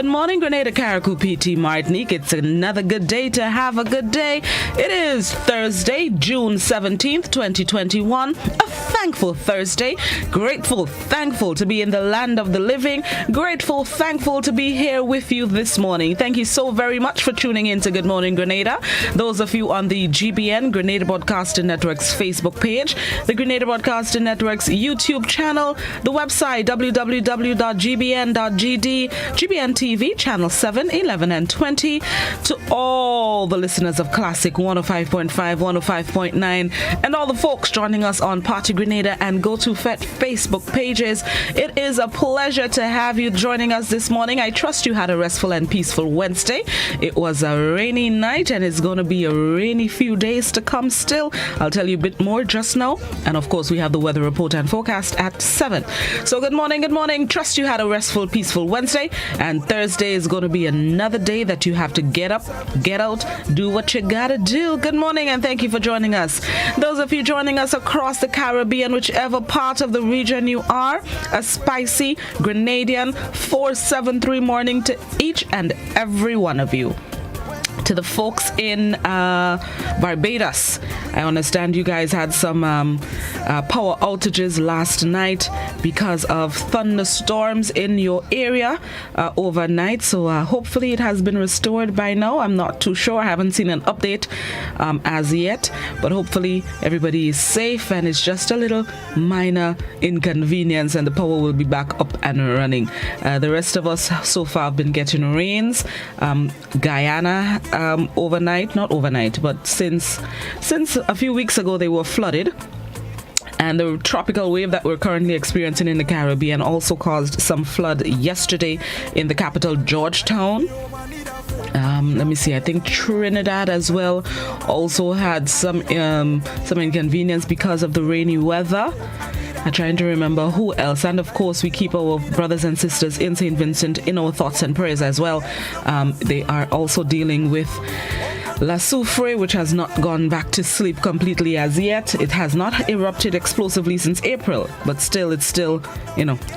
Good morning, Grenada, Carriacou, PT, Martinique. It's another good day to have a good day. It is Thursday, June 17th, 2021. A thankful Thursday. Grateful, thankful to be in the land of the living. Grateful, thankful to be here with you this morning. Thank you so very much for tuning in to Good Morning Grenada. Those of you on the GBN, Grenada Broadcasting Network's Facebook page, the Grenada Broadcasting Network's YouTube channel, the website www.gbn.gd, GBN TV, channel 7, 11, and 20, to all the listeners of Classic 105.5, 105.9, and all the folks joining us on Party Grenada and Go To Fet Facebook pages. It is a pleasure to have you joining us this morning. I trust you had a restful and peaceful Wednesday. It was a rainy night and it's going to be a rainy few days to come still. I'll tell you a bit more just now. And of course, we have the weather report and forecast at 7. So good morning, good morning. Trust you had a restful, peaceful Wednesday. And Thursday is going to be another day that you have to get up, get out, do what you gotta do. Good morning and thank you for joining us. Those of you joining us across the Caribbean, whichever part of the region you are, a spicy Grenadian 473 morning to each and every one of you. To the folks in Barbados, I understand you guys had some power outages last night because of thunderstorms in your area overnight. So hopefully it has been restored by now. I'm not too sure. I haven't seen an update as yet. But hopefully everybody is safe and it's just a little minor inconvenience and the power will be back up and running. The rest of us so far have been getting rains. Guyana overnight, not overnight, but since a few weeks ago they were flooded. And the tropical wave that we're currently experiencing in the Caribbean also caused some flood yesterday in the capital, Georgetown. Let me see, I think Trinidad as well also had some inconvenience because of the rainy weather. I'm trying to remember who else. And of course, we keep our brothers and sisters in St. Vincent in our thoughts and prayers as well. They are also dealing with La Soufre, which has not gone back to sleep completely as yet. It has not erupted explosively since April, but it's still,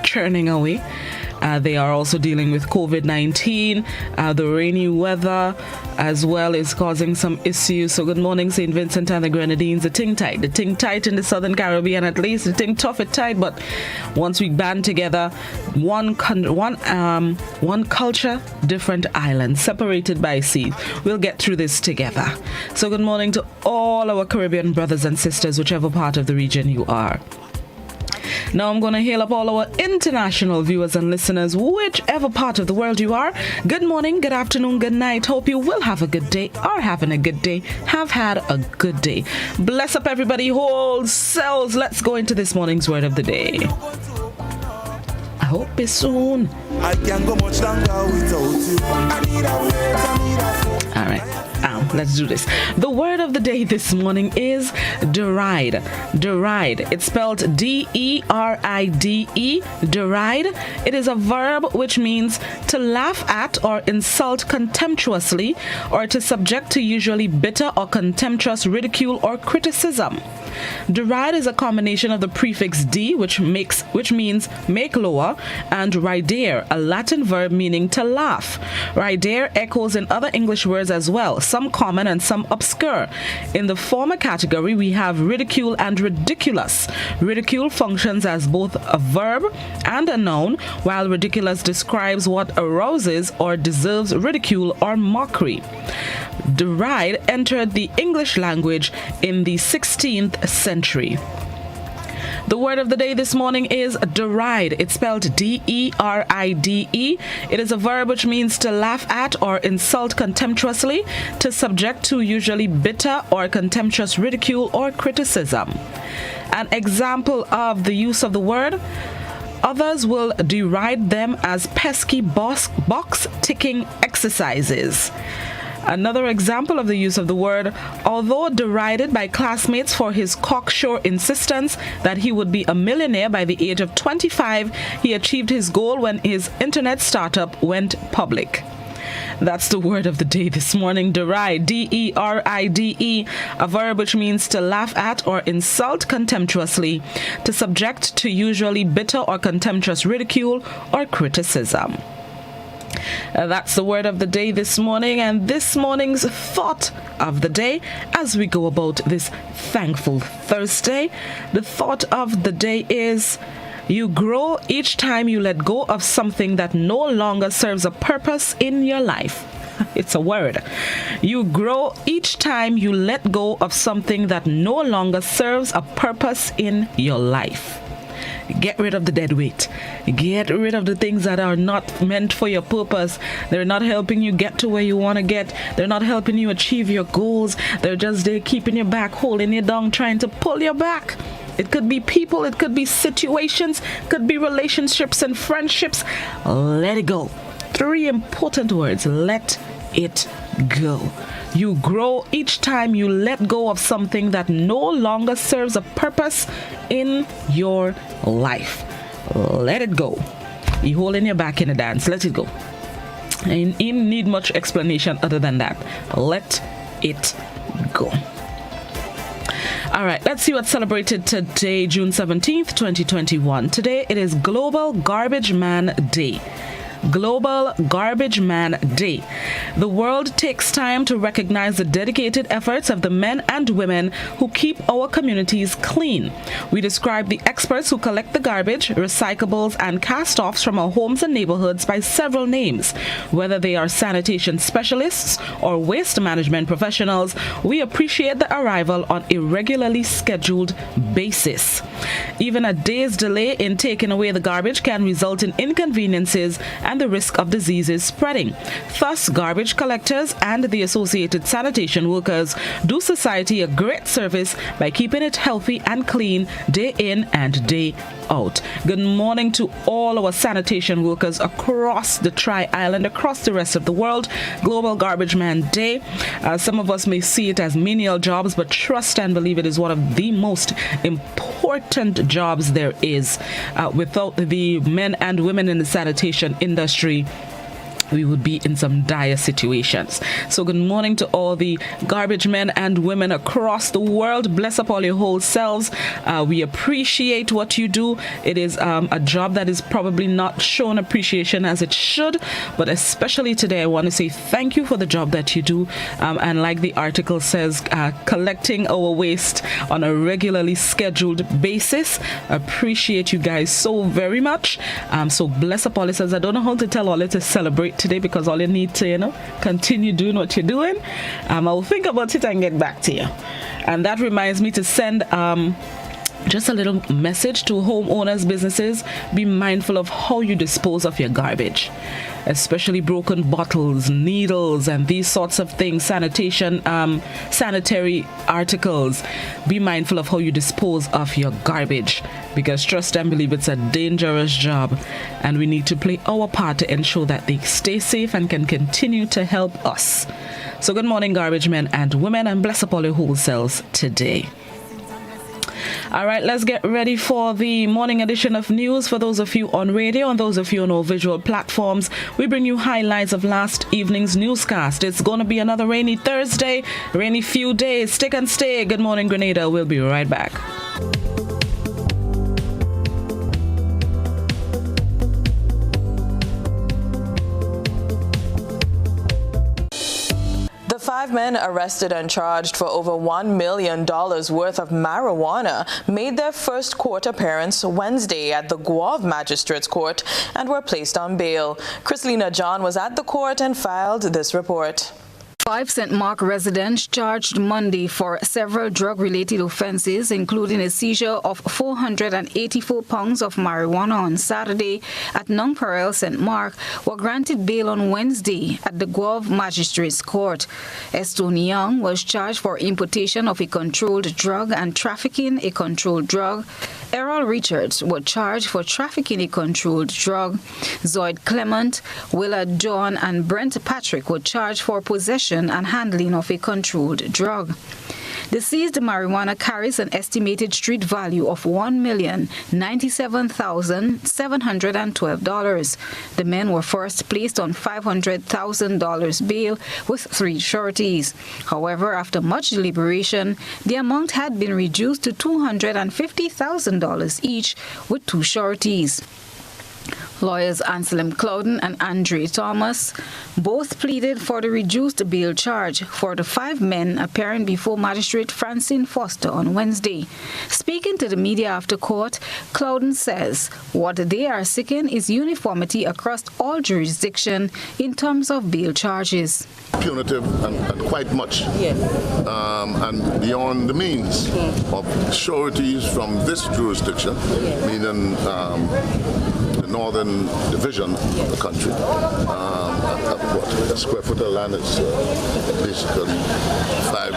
churning away. They are also dealing with COVID-19. The rainy weather as well is causing some issues. So good morning, St. Vincent and the Grenadines. The ting tight in the Southern Caribbean at least. The ting tough, it tight. But once we band together, one culture, different islands, separated by sea. We'll get through this together. So good morning to all our Caribbean brothers and sisters, whichever part of the region you are. Now I'm going to hail up all our international viewers and listeners, whichever part of the world you are. Good morning, good afternoon, good night. Hope you will have a good day, are having a good day, have had a good day. Bless up everybody, whole selves. Let's go into this morning's word of the day. I hope it's soon. I can't go much longer without you. All right. Let's do this. The word of the day this morning is deride. Deride. It's spelled D-E-R-I-D-E. Deride. It is a verb which means to laugh at or insult contemptuously or to subject to usually bitter or contemptuous ridicule or criticism. Deride is a combination of the prefix D, which means make lower, and ridere, a Latin verb meaning to laugh. Ridere echoes in other English words as well, some common and some obscure. In the former category, we have ridicule and ridiculous. Ridicule functions as both a verb and a noun, while ridiculous describes what arouses or deserves ridicule or mockery. Deride entered the English language in the 16th century. The word of the day this morning is deride. It's spelled D-E-R-I-D-E. It is a verb which means to laugh at or insult contemptuously, to subject to usually bitter or contemptuous ridicule or criticism. An example of the use of the word: others will deride them as pesky box-ticking exercises. Another example of the use of the word: although derided by classmates for his cocksure insistence that he would be a millionaire by the age of 25, he achieved his goal when his internet startup went public. That's the word of the day this morning. Deride, D-E-R-I-D-E, a verb which means to laugh at or insult contemptuously, to subject to usually bitter or contemptuous ridicule or criticism. That's the word of the day this morning, and this morning's thought of the day as we go about this thankful Thursday. The thought of the day is: you grow each time you let go of something that no longer serves a purpose in your life. It's a word. You grow each time you let go of something that no longer serves a purpose in your life. Get rid of the dead weight. Get rid of the things that are not meant for your purpose. They're not helping you get to where you want to get. They're not helping you achieve your goals. They're just there keeping you back, holding you down, trying to pull you back. It could be people, it could be situations, could be relationships and friendships. Let it go. 3 important words. Let it go. You grow each time you let go of something that no longer serves a purpose in your life. Let it go. You holding your back in a dance. Let it go. And you need much explanation other than that. Let it go. All right, let's see what's celebrated today, June 17th, 2021. Today it is Global Garbage Man Day. Global Garbage Man Day. The world takes time to recognize the dedicated efforts of the men and women who keep our communities clean. We describe the experts who collect the garbage, recyclables, and cast-offs from our homes and neighborhoods by several names. Whether they are sanitation specialists or waste management professionals, we appreciate the arrival on a regularly scheduled basis. Even a day's delay in taking away the garbage can result in inconveniences and the risk of diseases spreading. Thus, garbage collectors and the associated sanitation workers do society a great service by keeping it healthy and clean day in and day out. Good morning to all our sanitation workers across the Tri-Island, across the rest of the world. Global Garbage Man Day. Some of us may see it as menial jobs, but trust and believe it is one of the most important jobs there is. Without the men and women in the sanitation industry, we would be in some dire situations. So good morning to all the garbage men and women across the world. Bless up all your whole selves. We appreciate what you do. It is a job that is probably not shown appreciation as it should, but especially today I want to say thank you for the job that you do. And like the article says, collecting our waste on a regularly scheduled basis. Appreciate you guys so very much. So bless up all it says. I don't know how to tell all it to celebrate today because all you need to, continue doing what you're doing. I'll think about it and get back to you. And that reminds me to send just a little message to homeowners, businesses. Be mindful of how you dispose of your garbage, especially broken bottles, needles, and these sorts of things, sanitary articles. Be mindful of how you dispose of your garbage, because trust and believe it's a dangerous job, and we need to play our part to ensure that they stay safe and can continue to help us. So good morning, garbage men and women, and bless up all your whole selves today. All right, let's get ready for the morning edition of news. For those of you on radio and those of you on our visual platforms, we bring you highlights of last evening's newscast. It's going to be another rainy Thursday, rainy few days. Stick and stay. Good morning, Grenada. We'll be right back. The 5 men arrested and charged for over $1 million worth of marijuana made their first court appearance Wednesday at the Guave Magistrates Court and were placed on bail. Chrislina John was at the court and filed this report. 5 St. Mark residents charged Monday for several drug-related offenses, including a seizure of 484 pounds of marijuana on Saturday at Nongparel, St. Mark, were granted bail on Wednesday at the Guave Magistrates Court. Eston Young was charged for importation of a controlled drug and trafficking a controlled drug. Errol Richards was charged for trafficking a controlled drug. Zoid Clement, Willard John, and Brent Patrick were charged for possession and handling of a controlled drug. The seized marijuana carries an estimated street value of $1,097,712. The men were first placed on $500,000 bail with 3 sureties. However, after much deliberation, the amount had been reduced to $250,000 each with 2 sureties. Lawyers Anselm Clouden and Andre Thomas both pleaded for the reduced bail charge for the 5 men appearing before Magistrate Francine Foster on Wednesday. Speaking to the media after court, Clouden says what they are seeking is uniformity across all jurisdictions in terms of bail charges. Punitive and quite much, and beyond the means of sureties from this jurisdiction, meaning the northern division of the country. A square foot of land is basically $5,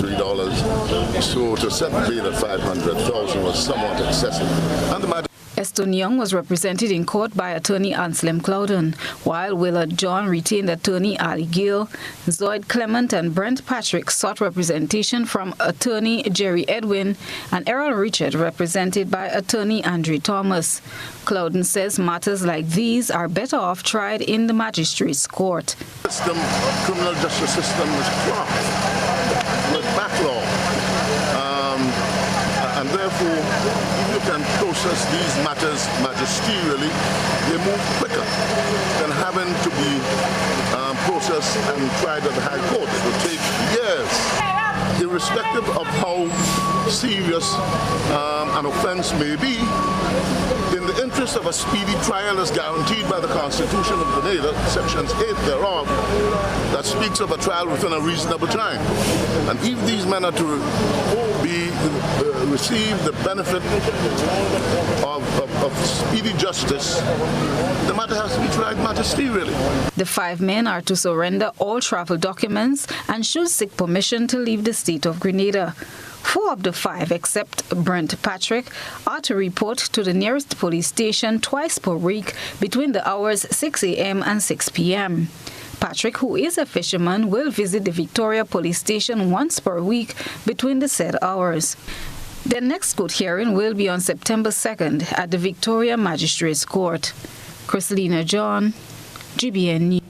$3. So to set the bail at $500,000 was somewhat excessive. And the Eston Young was represented in court by attorney Anselm Clouden, while Willard John retained attorney Ali Gill. Zoid Clement and Brent Patrick sought representation from attorney Jerry Edwin, and Errol Richard represented by attorney Andre Thomas. Clouden says matters like these are better off tried in the magistrate's court. The criminal justice system is clogged with backlog, and therefore, if you can process these matters magisterially, they move quicker than having to be processed and tried at the High Court. It will take years. Irrespective of how serious an offense may be, in the interest of a speedy trial as guaranteed by the Constitution of Grenada, Sections 8 thereof, that speaks of a trial within a reasonable time. And if these men are to receive the benefit of speedy justice, the matter has to be tried magisterially. The 5 men are to surrender all travel documents and should seek permission to leave the state of Grenada. 4 of the 5, except Brent Patrick, are to report to the nearest police station twice per week between the hours 6 a.m. and 6 p.m. Patrick, who is a fisherman, will visit the Victoria police station once per week between the said hours. The next court hearing will be on September 2nd at the Victoria Magistrates Court. Christelina John, GBN News.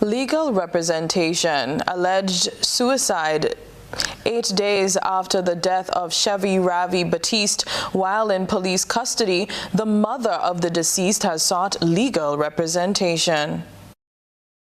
Legal representation. Alleged suicide 8 days after the death of Chevy Ravi Batiste while in police custody. The mother of the deceased has sought legal representation.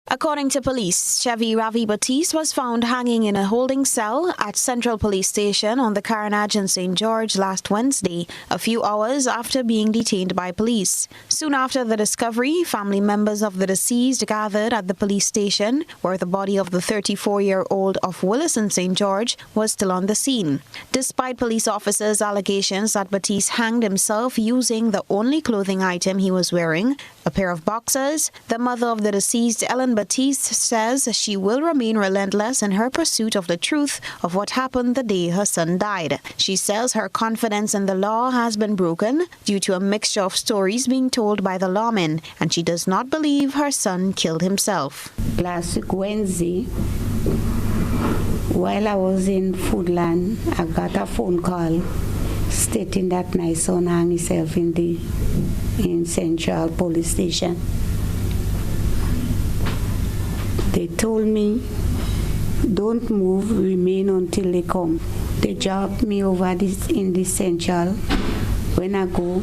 According to police, Chevy Ravi Batiste was found hanging in a holding cell at Central Police Station on the Carnage in St. George last Wednesday, a few hours after being detained by police. Soon after the discovery, family members of the deceased gathered at the police station, where the body of the 34-year-old of Willis in St. George was still on the scene. Despite police officers' allegations that Batiste hanged himself using the only clothing item he was wearing, a pair of boxers, the mother of the deceased, Ellen Batiste, says she will remain relentless in her pursuit of the truth of what happened the day her son died. She says her confidence in the law has been broken due to a mixture of stories being told by the lawmen, and she does not believe her son killed himself. Last week, Wednesday, while I was in Foodland, I got a phone call stating that my son hung himself in Central Police Station. They told me, don't move, remain until they come. They dropped me over in the Central. When I go,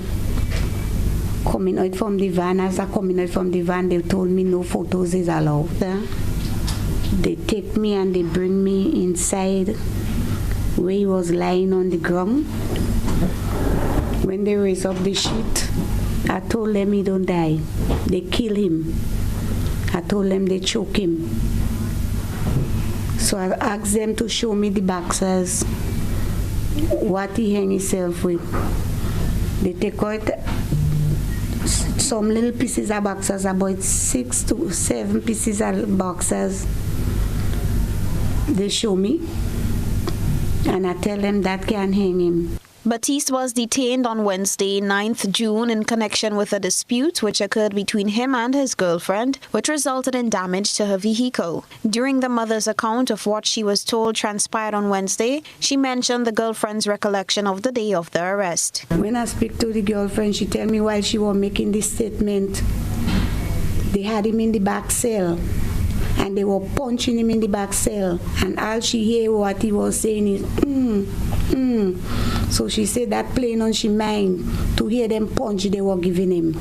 coming out from the van, as I coming out from the van, they told me no photos is allowed. They take me and they bring me inside where he was lying on the ground. When they raise up the sheet, I told them he don't die. They kill him. I told them they choke him. So I asked them to show me the boxers, what he hang himself with. They take out some little pieces of boxers, about 6 to 7 pieces of boxers. They show me, and I tell them that can hang him. Batiste was detained on Wednesday, 9th June, in connection with a dispute which occurred between him and his girlfriend, which resulted in damage to her vehicle. During the mother's account of what she was told transpired on Wednesday, she mentioned the girlfriend's recollection of the day of the arrest. When I speak to the girlfriend, she tell me while she was making this statement, they had him in the back cell. and they were punching him in the back cell. And all she hear what he was saying is, So she said that playing on she mind to hear them punch they were giving him.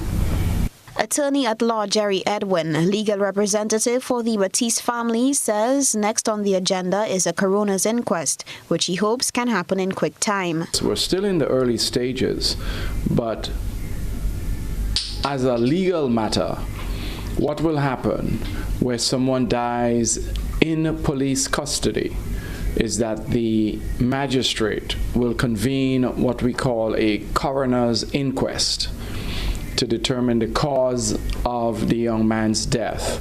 Attorney at law Jerry Edwin, legal representative for the Batiste family, says next on the agenda is a coroner's inquest, which he hopes can happen in quick time. So we're still in the early stages, but as a legal matter, what will happen where someone dies in police custody is that the magistrate will convene what we call a coroner's inquest to determine the cause of the young man's death,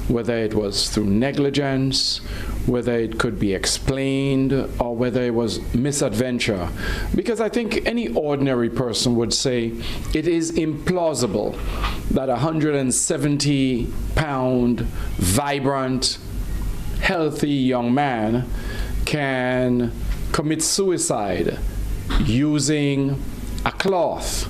whether it was through negligence, whether it could be explained, or whether it was misadventure. Because I think any ordinary person would say it is implausible that a 170-pound, vibrant, healthy young man can commit suicide using a cloth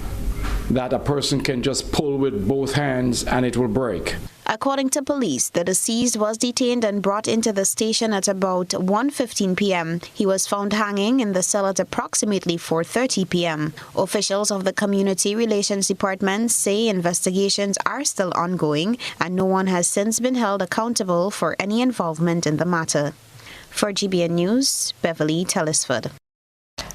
that a person can just pull with both hands and it will break. According to police, the deceased was detained and brought into the station at about 1:15 p.m. He was found hanging in the cell at approximately 4:30 p.m. Officials of the Community Relations Department say investigations are still ongoing and no one has since been held accountable for any involvement in the matter. For GBN News, Beverly Tellisford.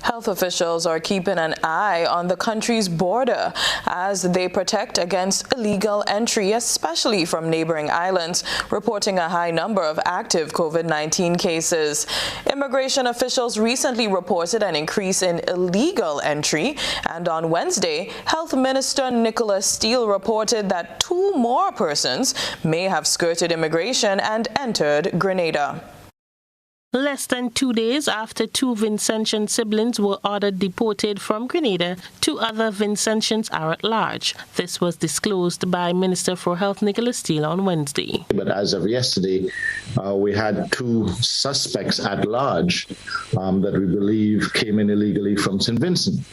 Health officials are keeping an eye on the country's border as they protect against illegal entry, especially from neighboring islands, reporting a high number of active COVID-19 cases. Immigration officials recently reported an increase in illegal entry, and on Wednesday, Health Minister Nicholas Steele reported that 2 more persons may have skirted immigration and entered Grenada. Less than 2 days after 2 Vincentian siblings were ordered deported from Grenada, 2 other Vincentians are at large. This was disclosed by Minister for Health Nicholas Steele on Wednesday. But as of yesterday, we had 2 suspects at large that we believe came in illegally from St. Vincent.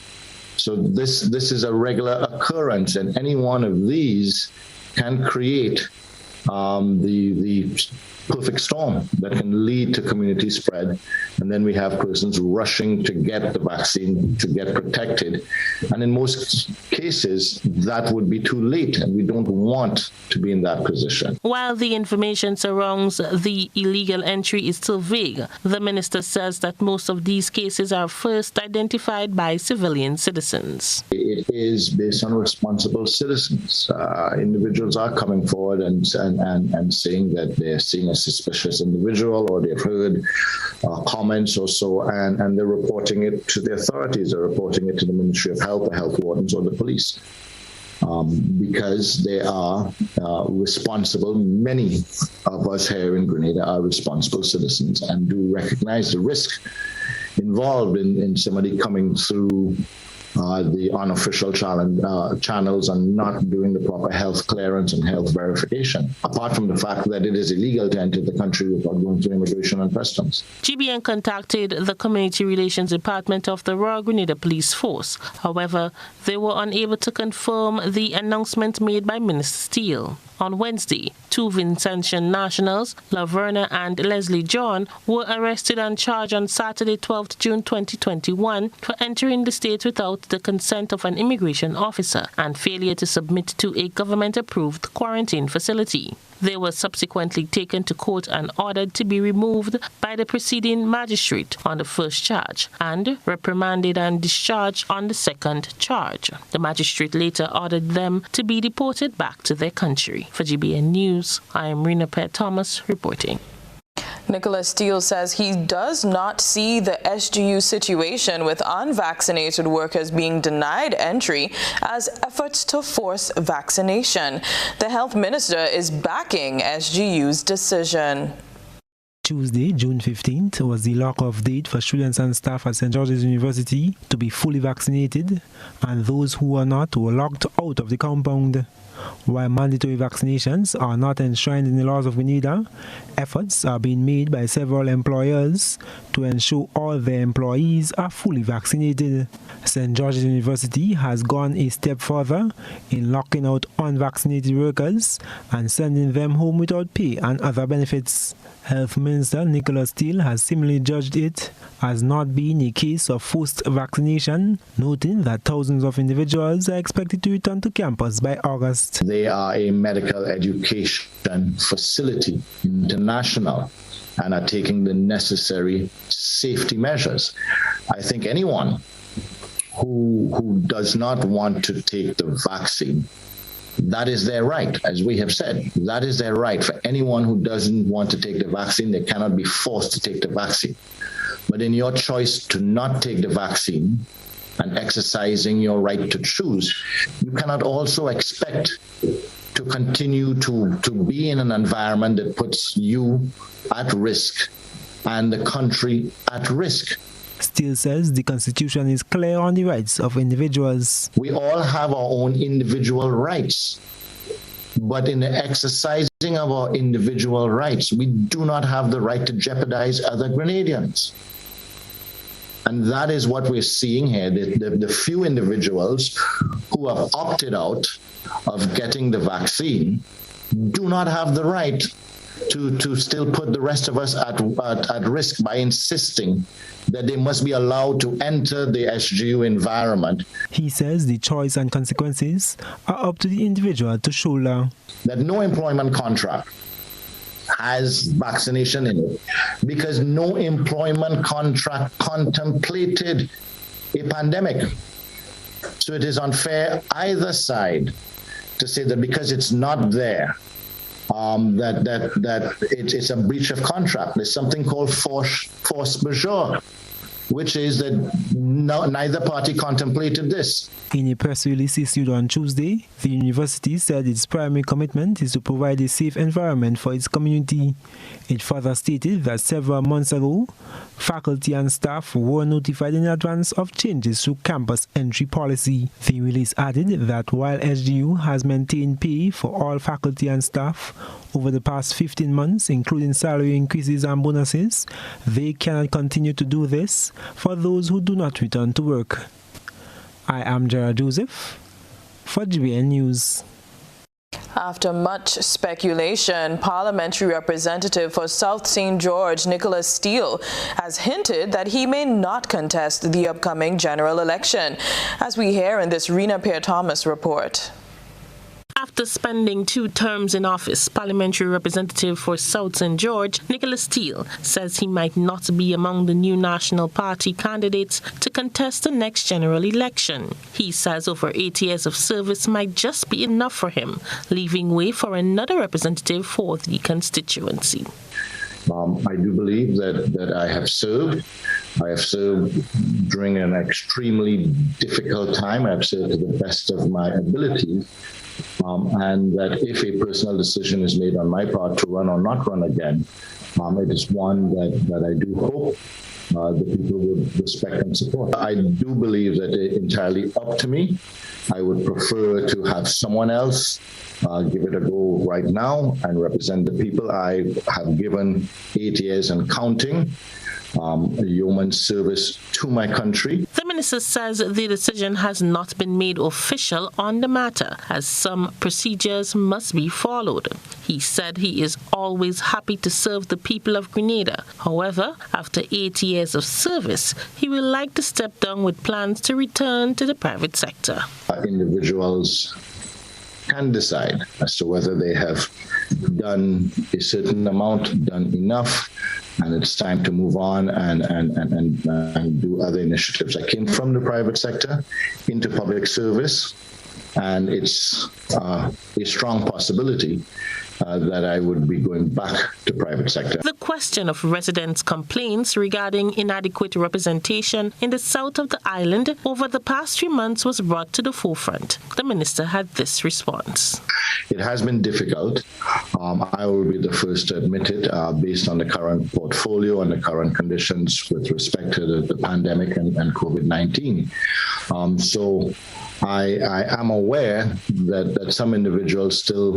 So this is a regular occurrence, and any one of these can create the perfect storm that can lead to community spread. And then we have persons rushing to get the vaccine, to get protected. And in most cases, that would be too late, and we don't want to be in that position. While the information surrounds the illegal entry is still vague, the minister says that most of these cases are first identified by civilian citizens. It is based on responsible citizens. Individuals are coming forward and saying that they're seeing a suspicious individual, or they've heard comments or so, and they're reporting it to the authorities. They're reporting it to the Ministry of Health, the health wardens, or the police, because they are responsible. Many of us here in Grenada are responsible citizens and do recognize the risk involved in somebody coming through the unofficial channels and not doing the proper health clearance and health verification, apart from the fact that it is illegal to enter the country without going through immigration and customs. GBN contacted the Community Relations Department of the Royal Grenada Police Force. However, they were unable to confirm the announcement made by Minister Steele. On Wednesday, 2 Vincentian nationals, Laverna and Leslie John, were arrested and charged on Saturday, 12th June 2021 for entering the state without the consent of an immigration officer and failure to submit to a government-approved quarantine facility. They were subsequently taken to court and ordered to be removed by the preceding magistrate on the first charge and reprimanded and discharged on the second charge. The magistrate later ordered them to be deported back to their country. For GBN News, I am Rena Pett Thomas reporting. Nicholas Steele says he does not see the SGU situation with unvaccinated workers being denied entry as efforts to force vaccination. The health minister is backing SGU's decision. Tuesday, June 15th, was the lock-off date for students and staff at St. George's University to be fully vaccinated, and those who were not were locked out of the compound. While mandatory vaccinations are not enshrined in the laws of Grenada, efforts are being made by several employers to ensure all their employees are fully vaccinated. St. George's University has gone a step further in locking out unvaccinated workers and sending them home without pay and other benefits. Health Minister Nicholas Steele has similarly judged it as not being a case of forced vaccination, noting that thousands of individuals are expected to return to campus by August. They are a medical education facility, international, and are taking the necessary safety measures. I think anyone who does not want to take the vaccine, that is their right, as we have said. That is their right. For anyone who doesn't want to take the vaccine, they cannot be forced to take the vaccine. But in your choice to not take the vaccine and exercising your right to choose, you cannot also expect to continue to be in an environment that puts you at risk and the country at risk. Steele says the Constitution is clear on the rights of individuals. We all have our own individual rights, but in the exercising of our individual rights, we do not have the right to jeopardize other Grenadians. And that is what we're seeing here. The few individuals who have opted out of getting the vaccine do not have the right to still put the rest of us at risk by insisting that they must be allowed to enter the SGU environment. He says the choice and consequences are up to the individual to shoulder. That no employment contract has vaccination in it because no employment contract contemplated a pandemic. So it is unfair either side to say that because it's not there, that it's a breach of contract. There's something called force majeure, which is that neither party contemplated this. In a press release issued on Tuesday, the university said its primary commitment is to provide a safe environment for its community. It further stated that several months ago, faculty and staff were notified in advance of changes to campus entry policy. The release added that while SGU has maintained pay for all faculty and staff over the past 15 months, including salary increases and bonuses, they cannot continue to do this for those who do not return to work. I am Gerard Joseph for GBN News. After much speculation, Parliamentary Representative for South St. George, Nicholas Steele, has hinted that he may not contest the upcoming general election, as we hear in this Rena Pierre-Thomas report. After spending 2 terms in office, Parliamentary Representative for South St. George, Nicholas Steele, says he might not be among the new National Party candidates to contest the next general election. He says over 8 years of service might just be enough for him, leaving way for another representative for the constituency. I do believe that I have served. I have served during an extremely difficult time. I have served to the best of my abilities. And that if a personal decision is made on my part to run or not run again, it is one that I do hope the people would respect and support. I do believe that it's entirely up to me. I would prefer to have someone else give it a go right now and represent the people. I have given 8 years and counting yeoman service to my country. The minister says the decision has not been made official on the matter, as some procedures must be followed. He said he is always happy to serve the people of Grenada. However, after 8 years of service, he would like to step down with plans to return to the private sector. Individuals can decide as to whether they have done a certain amount, done enough, and it's time to move on and do other initiatives. I came from the private sector into public service, and it's a strong possibility that I would be going back to private sector. The question of residents' complaints regarding inadequate representation in the south of the island over the past 3 months was brought to the forefront. The minister had this response. It has been difficult. I will be the first to admit it, based on the current portfolio and the current conditions with respect to the pandemic and COVID-19. So I am aware that some individuals still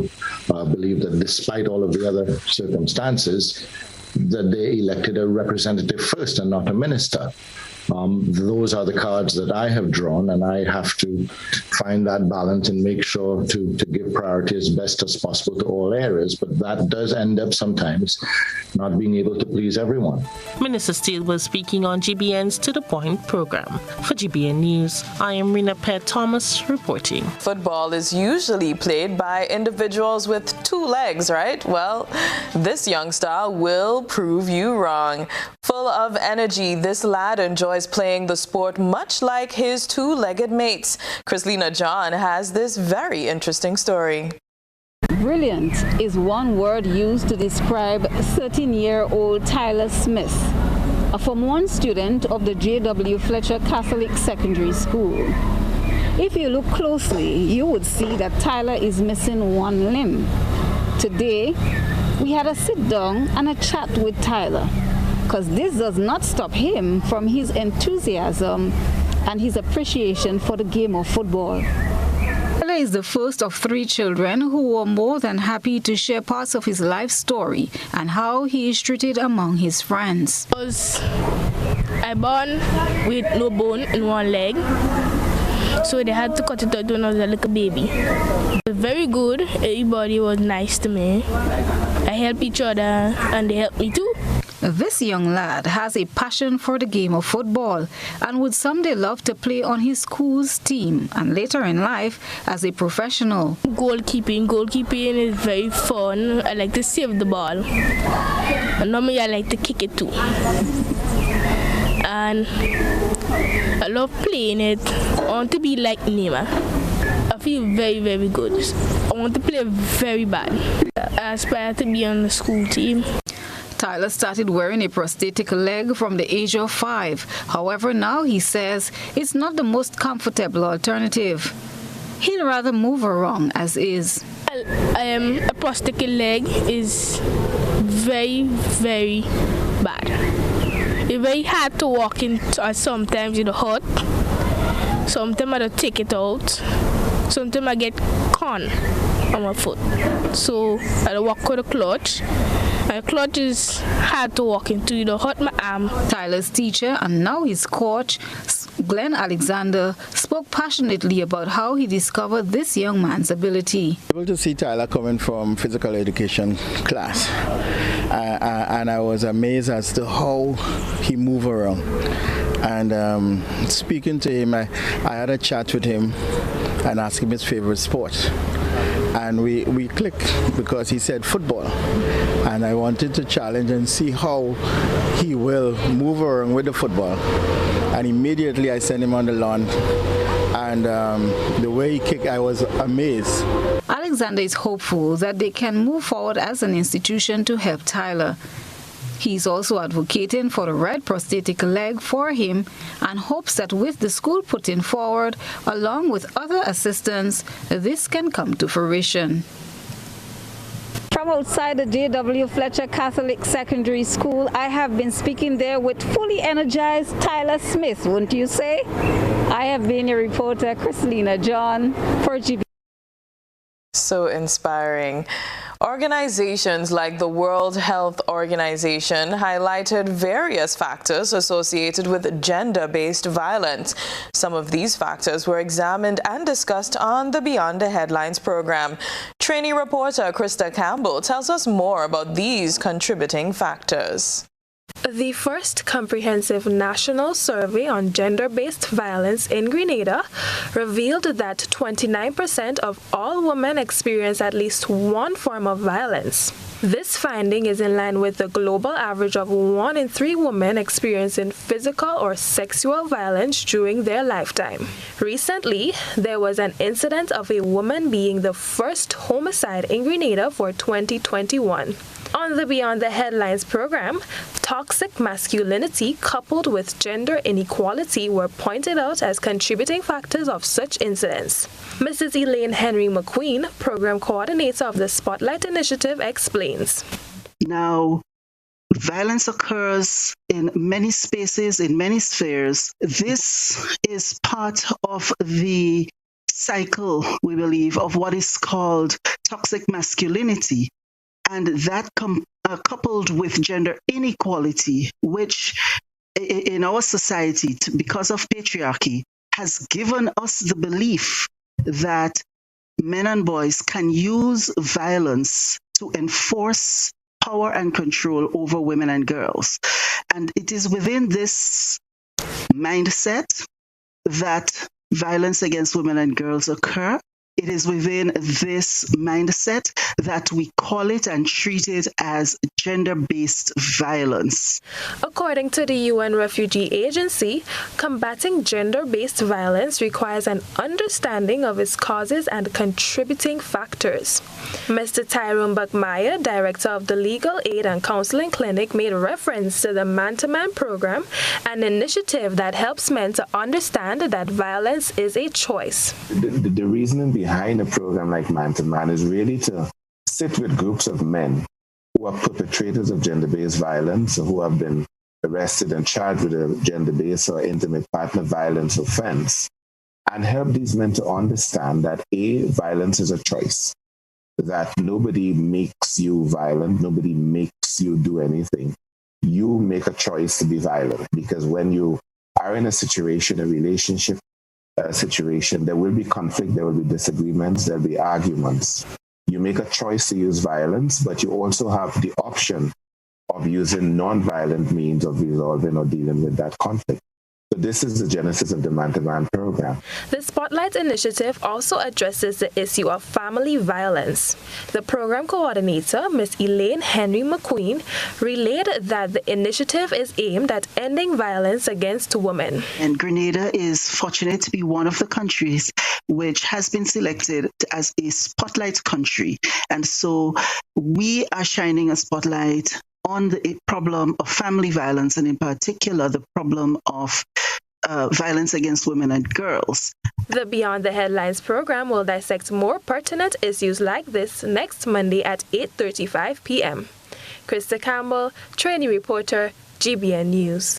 believe that despite all of the other circumstances, that they elected a representative first and not a minister. Those are the cards that I have drawn, and I have to find that balance and make sure to give priority as best as possible to all areas. But that does end up sometimes not being able to please everyone. Minister Steele was speaking on GBN's To The Point program. For GBN News, I am Rena Pett Thomas reporting. Football is usually played by individuals with two legs, right? Well, this young star will prove you wrong. Full of energy, this lad enjoys playing the sport much like his two-legged mates. Chrislina John has this very interesting story. Brilliant is one word used to describe 13-year-old Tyler Smith, a Form 1 student of the J.W. Fletcher Catholic Secondary School. If you look closely, you would see that Tyler is missing one limb. Today, we had a sit-down and a chat with Tyler, because this does not stop him from his enthusiasm and his appreciation for the game of football. Tyler is the first of 3 children who were more than happy to share parts of his life story and how he is treated among his friends. I born with no bone in one leg, so they had to cut it out when I was a little baby. It was very good. Everybody was nice to me. I help each other and they help me too. This young lad has a passion for the game of football and would someday love to play on his school's team and later in life as a professional. Goalkeeping is very fun. I like to save the ball. And normally I like to kick it too. And I love playing it. I want to be like Neymar. I feel very, very good. I want to play very bad. I aspire to be on the school team. Tyler started wearing a prosthetic leg from the age of 5. However, now he says it's not the most comfortable alternative. He'd rather move around as is. A prosthetic leg is very, very bad. It's very hard to walk in. Sometimes it's hot. Sometimes I don't take it out. Sometimes I get corn on my foot. So I walk with a clutch. My clutch is hard to walk into. You don't hurt my arm. Tyler's teacher and now his coach, Glenn Alexander, spoke passionately about how he discovered this young man's ability. Able to see Tyler coming from physical education class, and I was amazed as to how he moved around. And speaking to him, I had a chat with him and asked him his favorite sport. And we clicked because he said football. And I wanted to challenge and see how he will move around with the football. And immediately I sent him on the lawn. And the way he kicked, I was amazed. Alexander is hopeful that they can move forward as an institution to help Tyler. He's also advocating for the right prosthetic leg for him and hopes that with the school putting forward, along with other assistance, this can come to fruition. From outside the J.W. Fletcher Catholic Secondary School, I have been speaking there with fully energized Tyler Smith, wouldn't you say? I have been your reporter, Chrislina John, for GB. So inspiring. Organizations like the World Health Organization highlighted various factors associated with gender-based violence. Some of these factors were examined and discussed on the Beyond the Headlines program. Trainee reporter Krista Campbell tells us more about these contributing factors. The first comprehensive national survey on gender-based violence in Grenada revealed that 29% of all women experience at least one form of violence. This finding is in line with the global average of 1 in 3 women experiencing physical or sexual violence during their lifetime. Recently, there was an incident of a woman being the first homicide in Grenada for 2021. On the Beyond the Headlines program, toxic masculinity coupled with gender inequality were pointed out as contributing factors of such incidents. Mrs. Elaine Henry McQueen, program coordinator of the Spotlight Initiative, explains. Now, violence occurs in many spaces, in many spheres. This is part of the cycle, we believe, of what is called toxic masculinity. And that coupled with gender inequality, which in our society, because of patriarchy, has given us the belief that men and boys can use violence to enforce power and control over women and girls. And it is within this mindset that violence against women and girls occur. It is within this mindset that we call it and treat it as gender-based violence. According to the UN Refugee Agency, combating gender-based violence requires an understanding of its causes and contributing factors. Mr. Tyrone Buckmeyer, director of the Legal Aid and Counseling Clinic, made reference to the Man-to-Man program, an initiative that helps men to understand that violence is a choice. The reasoning behind a program like Man-to-Man is really to sit with groups of men who are perpetrators of gender-based violence or who have been arrested and charged with a gender-based or intimate partner violence offense, and help these men to understand that violence is a choice, that nobody makes you violent, nobody makes you do anything. You make a choice to be violent, because when you are in a situation, a relationship situation, there will be conflict, there will be disagreements, there will be arguments. You make a choice to use violence, but you also have the option of using non-violent means of resolving or dealing with that conflict. So this is the genesis of the Man-to-Man program. The Spotlight initiative also addresses the issue of family violence. The program coordinator, Ms. Elaine Henry McQueen, relayed that the initiative is aimed at ending violence against women. And Grenada is fortunate to be one of the countries which has been selected as a spotlight country. And so we are shining a spotlight on the problem of family violence, and in particular, the problem of violence against women and girls. The Beyond the Headlines program will dissect more pertinent issues like this next Monday at 8:35 p.m. Krista Campbell, trainee reporter, GBN News.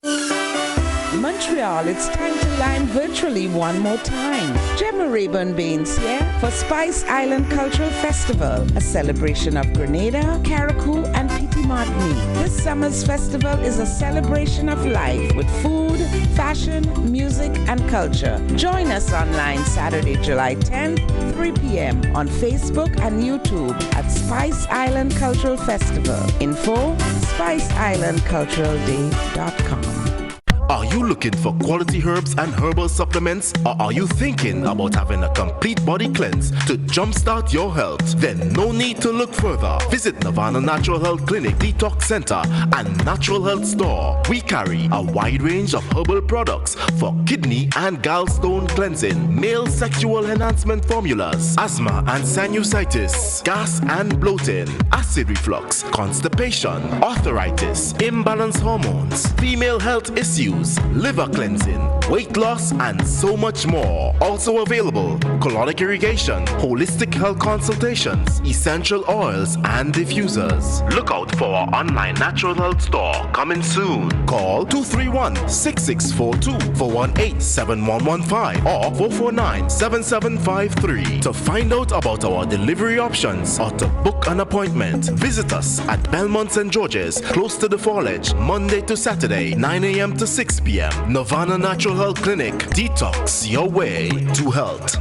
Montreal, it's time to line virtually one more time. Gemma Rayburn Baines here for Spice Island Cultural Festival, a celebration of Grenada, Carriacou, and Petit Martinique. This summer's festival is a celebration of life with food, fashion, music, and culture. Join us online Saturday, July 10th, 3 p.m. on Facebook and YouTube at Spice Island Cultural Festival. Info, spiceislandculturalday.com. Are you looking for quality herbs and herbal supplements, or are you thinking about having a complete body cleanse to jumpstart your health? Then no need to look further. Visit Nirvana Natural Health Clinic, Detox Center, and Natural Health Store. We carry a wide range of herbal products for kidney and gallstone cleansing, male sexual enhancement formulas, asthma and sinusitis, gas and bloating, acid reflux, constipation, arthritis, imbalanced hormones, female health issues, liver cleansing, weight loss, and so much more. Also available, colonic irrigation, holistic health consultations, essential oils, and diffusers. Look out for our online natural health store coming soon. Call 231-6642 for 18-7115 or 449-7753 to find out about our delivery options or to book an appointment. Visit us at Belmont St. George's, close to the Fallage, Monday to Saturday, 9 a.m. to 6 p.m. Nirvana Natural Health Clinic. Detox your way to health.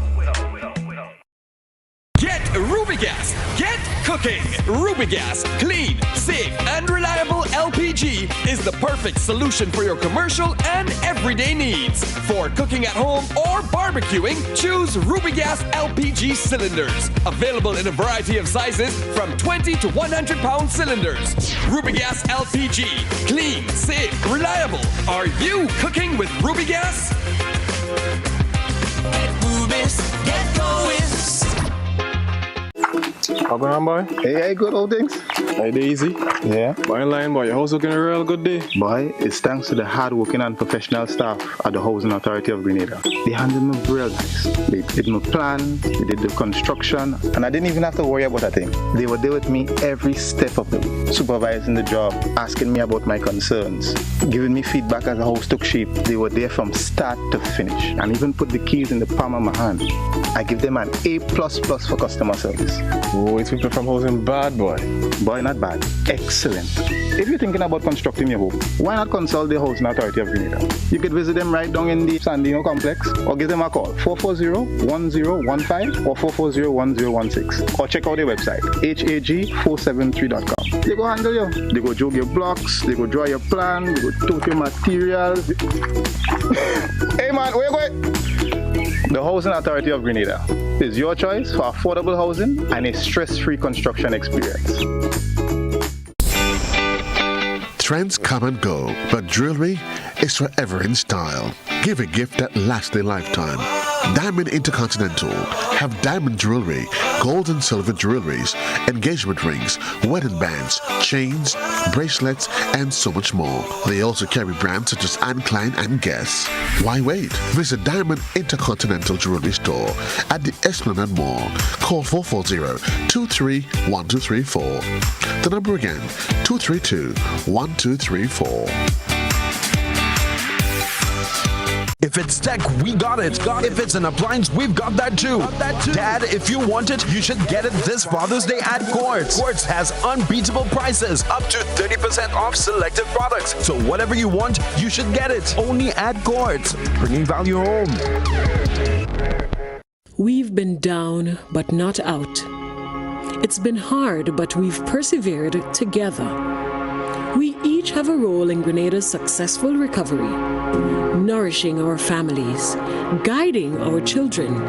Get Rubigas. Get cooking. Rubigas, clean, safe, and reliable LPG is the perfect solution for your commercial and everyday needs. For cooking at home or barbecuing, choose Rubigas LPG cylinders. Available in a variety of sizes from 20 to 100 pound cylinders. Rubigas LPG, clean, safe, reliable. Are you cooking with Rubigas? Get Rubis, get going. How going on, boy? Hey, good old things. Hey, Daisy. Yeah? Boy, line boy, your house looking a real good day. Boy, it's thanks to the hard-working and professional staff at the Housing Authority of Grenada. They handled me real nice. They did my plan, they did the construction, and I didn't even have to worry about a thing. They were there with me every step of the way, supervising the job, asking me about my concerns, giving me feedback as the house took shape. They were there from start to finish, and even put the keys in the palm of my hand. I give them an A++ for customer service. Oh, it's people from housing bad, boy. Boy, not bad. Excellent. If you're thinking about constructing your home, why not consult the Housing Authority of Grenada? You could visit them right down in the Sandino complex, or give them a call, 440-1015 or 440-1016, or check out their website, hag473.com. They go handle you. They go jog your blocks, they go draw your plan, they go tote your materials. Hey man, where you going? The Housing Authority of Grenada is your choice for affordable housing and a stress-free construction experience. Trends come and go, but jewelry is forever in style. Give a gift that lasts a lifetime. Diamond Intercontinental have diamond jewelry, gold and silver jewelries, engagement rings, wedding bands, chains, bracelets, and so much more. They also carry brands such as Anne Klein and Guess. Why wait? Visit Diamond Intercontinental Jewelry Store at the Esplanade Mall. Call 440-231234. The number again, 232-1234. If it's tech, we got it. If it's an appliance, we've got that too. Dad, if you want it, you should get it this Father's Day at Quartz. Quartz has unbeatable prices, up to 30% off selected products. So whatever you want, you should get it. Only at Quartz, bringing value home. We've been down, but not out. It's been hard, but we've persevered together. We each have a role in Grenada's successful recovery, nourishing our families, guiding our children,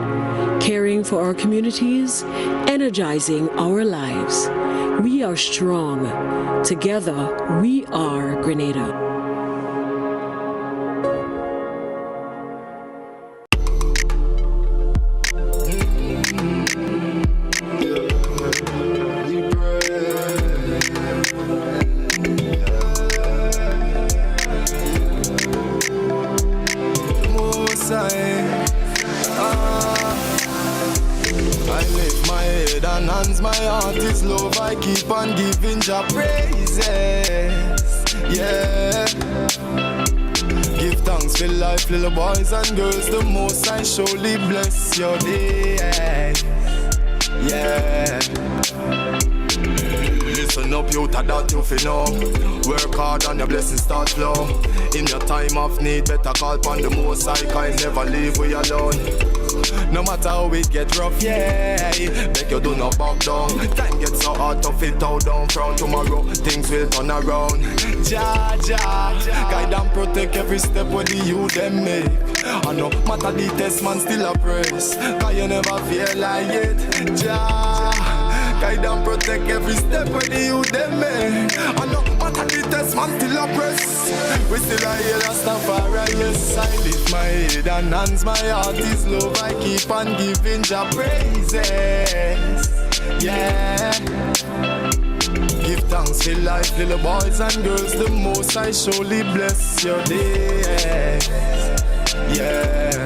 caring for our communities, energizing our lives. We are strong. Together, we are Grenada. Keep on giving Jah praises, yeah. Give thanks for life, little boys and girls. The Most High surely bless your day, yeah. Listen up, you that you fi know. Work hard and your blessings start flow. In your time of need, better call upon the Most High, 'cause never leave we alone. No matter how it get rough, yeah, beg you do not back down. Time gets so hard to fit out, down frown. Tomorrow things will turn around. Jah, Jah, guide and protect every step where the youth them make. And no matter the test, man still a praise, 'cause you never feel like it. Jah, guide and protect every step where the youth them make. And no matter the test, man still a press. We still a hear Rastafari, yes. I lift my head and hands, my heart is love. I keep on giving Jah praises, yeah. Give thanks for life, little boys and girls. The Most High surely bless your day, yeah.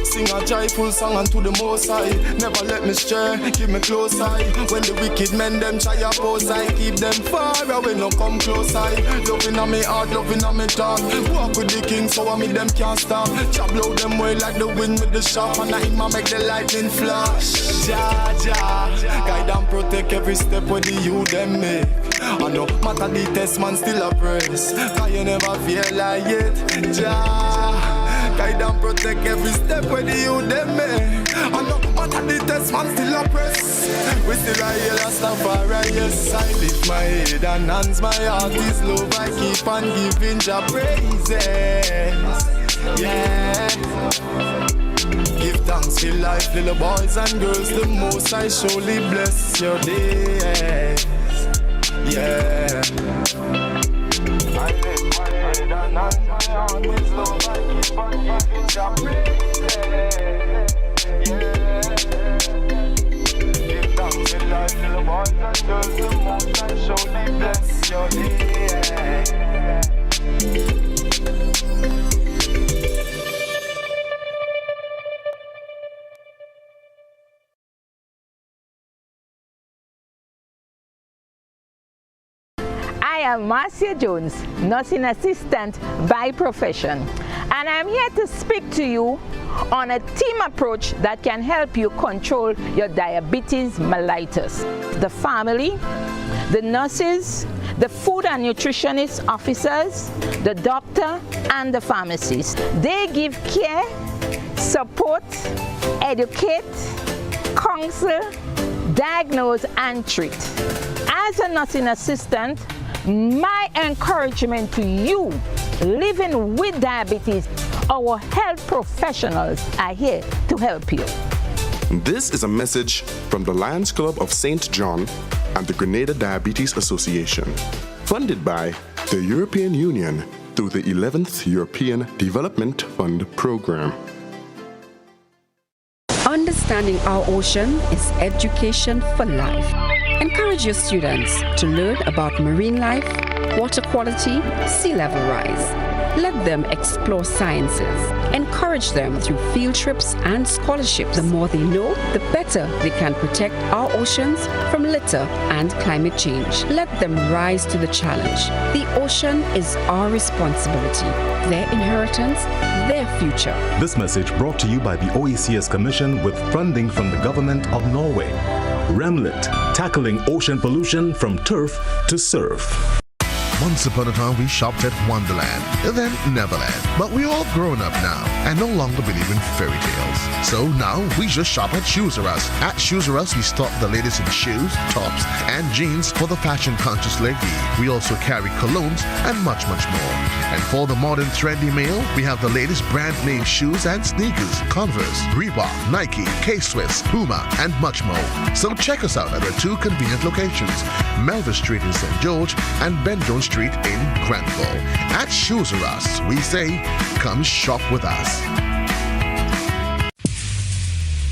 Sing a joyful song unto the Most High. Never let me stray, keep me close eye. When the wicked men them try oppose, I keep them far away, no come close eye. Loving on me heart, loving on me talk. Walk with the king, so I me them can't stop. Chop blow them way like the wind with the sharp, and I him a make the lightning flash. Jah, Jah, guide and protect every step where the youth them make. I no matter the test, man still a praise, 'cause you never feel like it. Jah, guide and protect every step where the youth them make. And no matter the test, man still a press. We still a hear Rastafari, yes. I lift my head and hands, my heart is love. I keep on giving Jah praises, yeah. Give thanks for life, little boys and girls. The Most High surely bless your day, yeah. I lift my head and hands, my heart is love. I keep on giving Jah praises, yeah. Give thanks for life, little boys and girls. I am Marcia Jones, nursing assistant by profession, and I'm here to speak to you on a team approach that can help you control your diabetes mellitus. The family, the nurses, the food and nutritionist officers, the doctor, and the pharmacist. They give care, support, educate, counsel, diagnose, and treat. As a nursing assistant, my encouragement to you living with diabetes, our health professionals are here to help you. This is a message from the Lions Club of St. John and the Grenada Diabetes Association, funded by the European Union through the 11th European Development Fund Program. Understanding our ocean is education for life. Encourage your students to learn about marine life, water quality, sea level rise. Let them explore sciences. Encourage them through field trips and scholarships. The more they know, the better they can protect our oceans from litter and climate change. Let them rise to the challenge. The ocean is our responsibility, their inheritance, their future. This message brought to you by the OECS Commission with funding from the government of Norway. Remlit, tackling ocean pollution from turf to surf. Once upon a time, we shopped at Wonderland, then Neverland. But we're all grown up now and no longer believe in fairy tales. So now we just shop at Shoes R Us. At Shoes R Us, we stock the latest in shoes, tops, and jeans for the fashion-conscious lady. We also carry colognes and much, much more. And for the modern trendy male, we have the latest brand-name shoes and sneakers, Converse, Reebok, Nike, K-Swiss, Puma, and much more. So check us out at our two convenient locations, Melville Street in St. George and Ben Jones Street in Granville. At Shoes R Us, we say, come shop with us.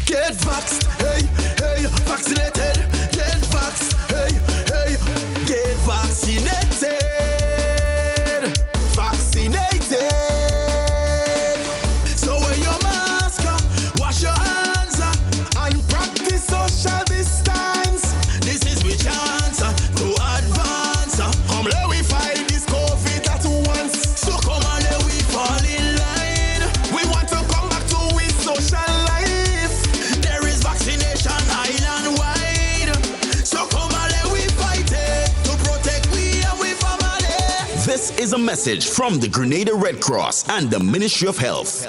Get vaxxed, hey, hey, vaccinated. Get vaxxed, hey, hey, get vaccinated. Vaccinated. So wear your mask, wash your hands, and practice social distance. This is we chance to advance. Come let we fight this COVID at once. So come on, let we fall in line. We want to come back to with social life. There is vaccination island wide. So come on, let we fight it to protect we and we family. This is a message from the Grenada Red Cross and the Ministry of Health.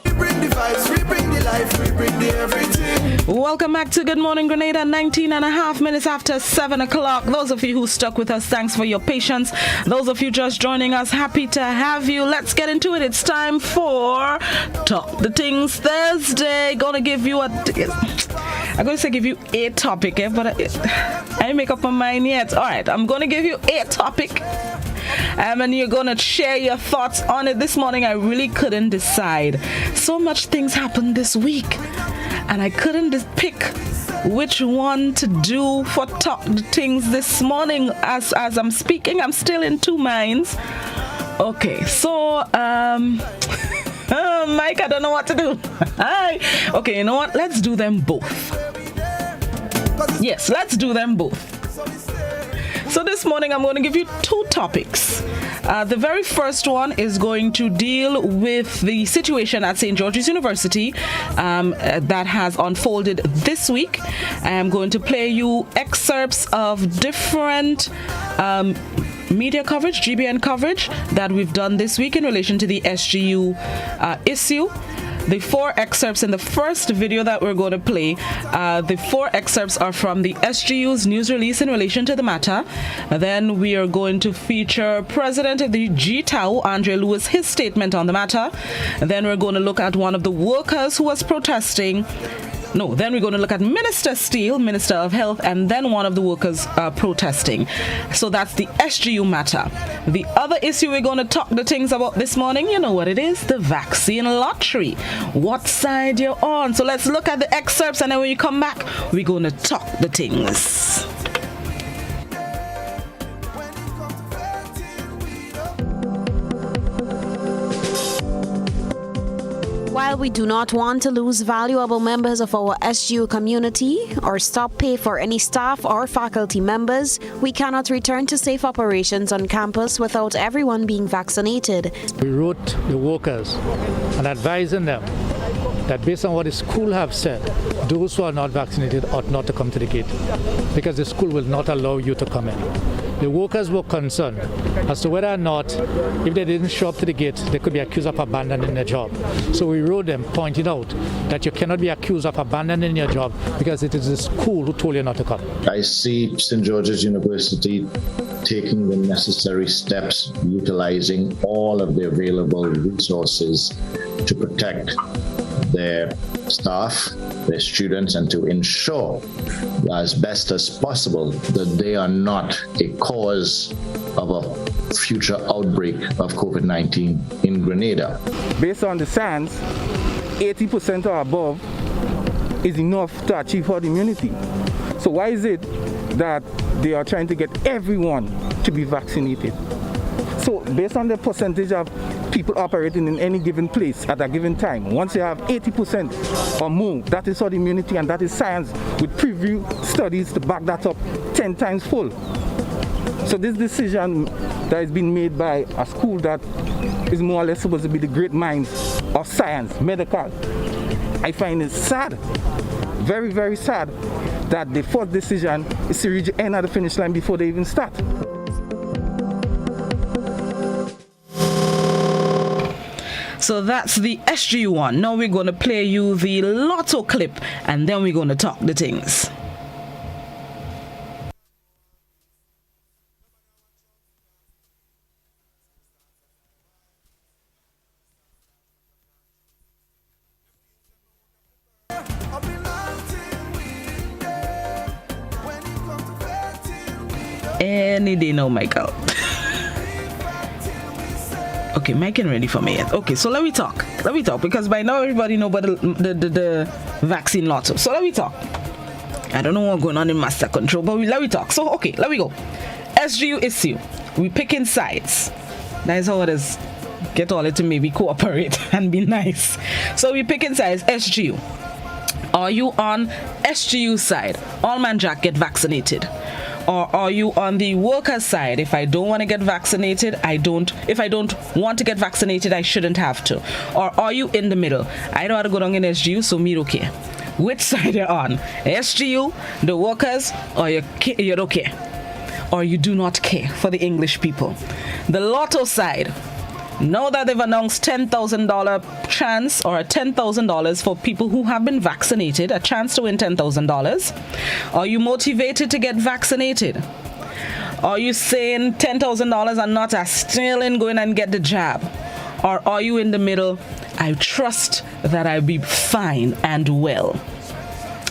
We bring the vibes, we bring the life, we bring the everything. Welcome back to Good Morning Grenada, 19 and a half minutes after 7 o'clock. Those of you who stuck with us, thanks for your patience. Those of you just joining us, happy to have you. Let's get into it. It's time for Talk the Things Thursday. Gonna give you I'm going to say give you a topic, but I didn't make up my mind yet. All right, I'm going to give you a topic. And you're going to share your thoughts on it. This morning, I really couldn't decide. So much things happened this week, and I couldn't pick which one to do for Talk the Things this morning. As I'm speaking, I'm still in two minds. Okay, so, Mike, I don't know what to do. Okay, you know what? Let's do them both. Yes, let's do them both. So this morning, I'm going to give you two topics. The very first one is going to deal with the situation at St. George's University that has unfolded this week. I'm going to play you excerpts of different media coverage, GBN coverage, that we've done this week in relation to the SGU issue. The four excerpts in the first video that we're going to play, the four excerpts are from the SGU's news release in relation to the matter. Then we are going to feature President of the GTAU, Andre Lewis, his statement on the matter. Then we're going to look at one of the workers who was protesting. Then we're going to look at Minister Steele, Minister of Health, and then one of the workers protesting. So that's the SGU matter. The other issue we're going to talk the things about this morning, you know what it is, the vaccine lottery. What side you're on? So let's look at the excerpts, and then when you come back, we're going to talk the things. While While we do not want to lose valuable members of our SGU community or stop pay for any staff or faculty members, we cannot return to safe operations on campus without everyone being vaccinated. We wrote the workers and advising them that based on what the school have said, those who are not vaccinated ought not to come to the gate because the school will not allow you to come in. The workers were concerned as to whether or not, if they didn't show up to the gate, they could be accused of abandoning their job. So we wrote them, pointing out that you cannot be accused of abandoning your job because it is the school who told you not to come. I see St. George's University taking the necessary steps, utilizing all of the available resources to protect their staff, their students, and to ensure as best as possible that they are not a cause of a future outbreak of COVID-19 in Grenada. Based on the science, 80% or above is enough to achieve herd immunity. So why is it that they are trying to get everyone to be vaccinated? So based on the percentage of people operating in any given place at a given time, once you have 80% or more, that is herd immunity, and that is science with preview studies to back that up 10 times full. So this decision that has been made by a school that is more or less supposed to be the great minds of science, medical, I find it sad, very, very sad, that the first decision is to reach the end of the finish line before they even start. So that's the SGU one. Now we're going to play you the lotto clip and then we're going to talk the things. Any day now, Michael. Okay, Mike ain't ready for me yet. Okay, so let me talk because by now everybody know about the vaccine lotto. So let me talk. I don't know what's going on in master control, but let me talk. So okay, let me go. SGU issue. We picking sides. That is how it is. Get all it to maybe cooperate and be nice. So we picking sides. SGU. Are you on SGU side? All man Jack get vaccinated. Or are you on the workers' side? If I don't want to get vaccinated, if I don't want to get vaccinated, I shouldn't have to. Or are you in the middle? I don't want to go down in SGU, so me okay. Which side you're on? SGU, the workers, or you're okay? Or you do not care for the English people? The lotto side. Now that they've announced $10,000 chance or $10,000 for people who have been vaccinated, a chance to win $10,000. Are you motivated to get vaccinated? Are you saying $10,000 and not still in going and get the jab? Or are you in the middle? I trust that I'll be fine and well.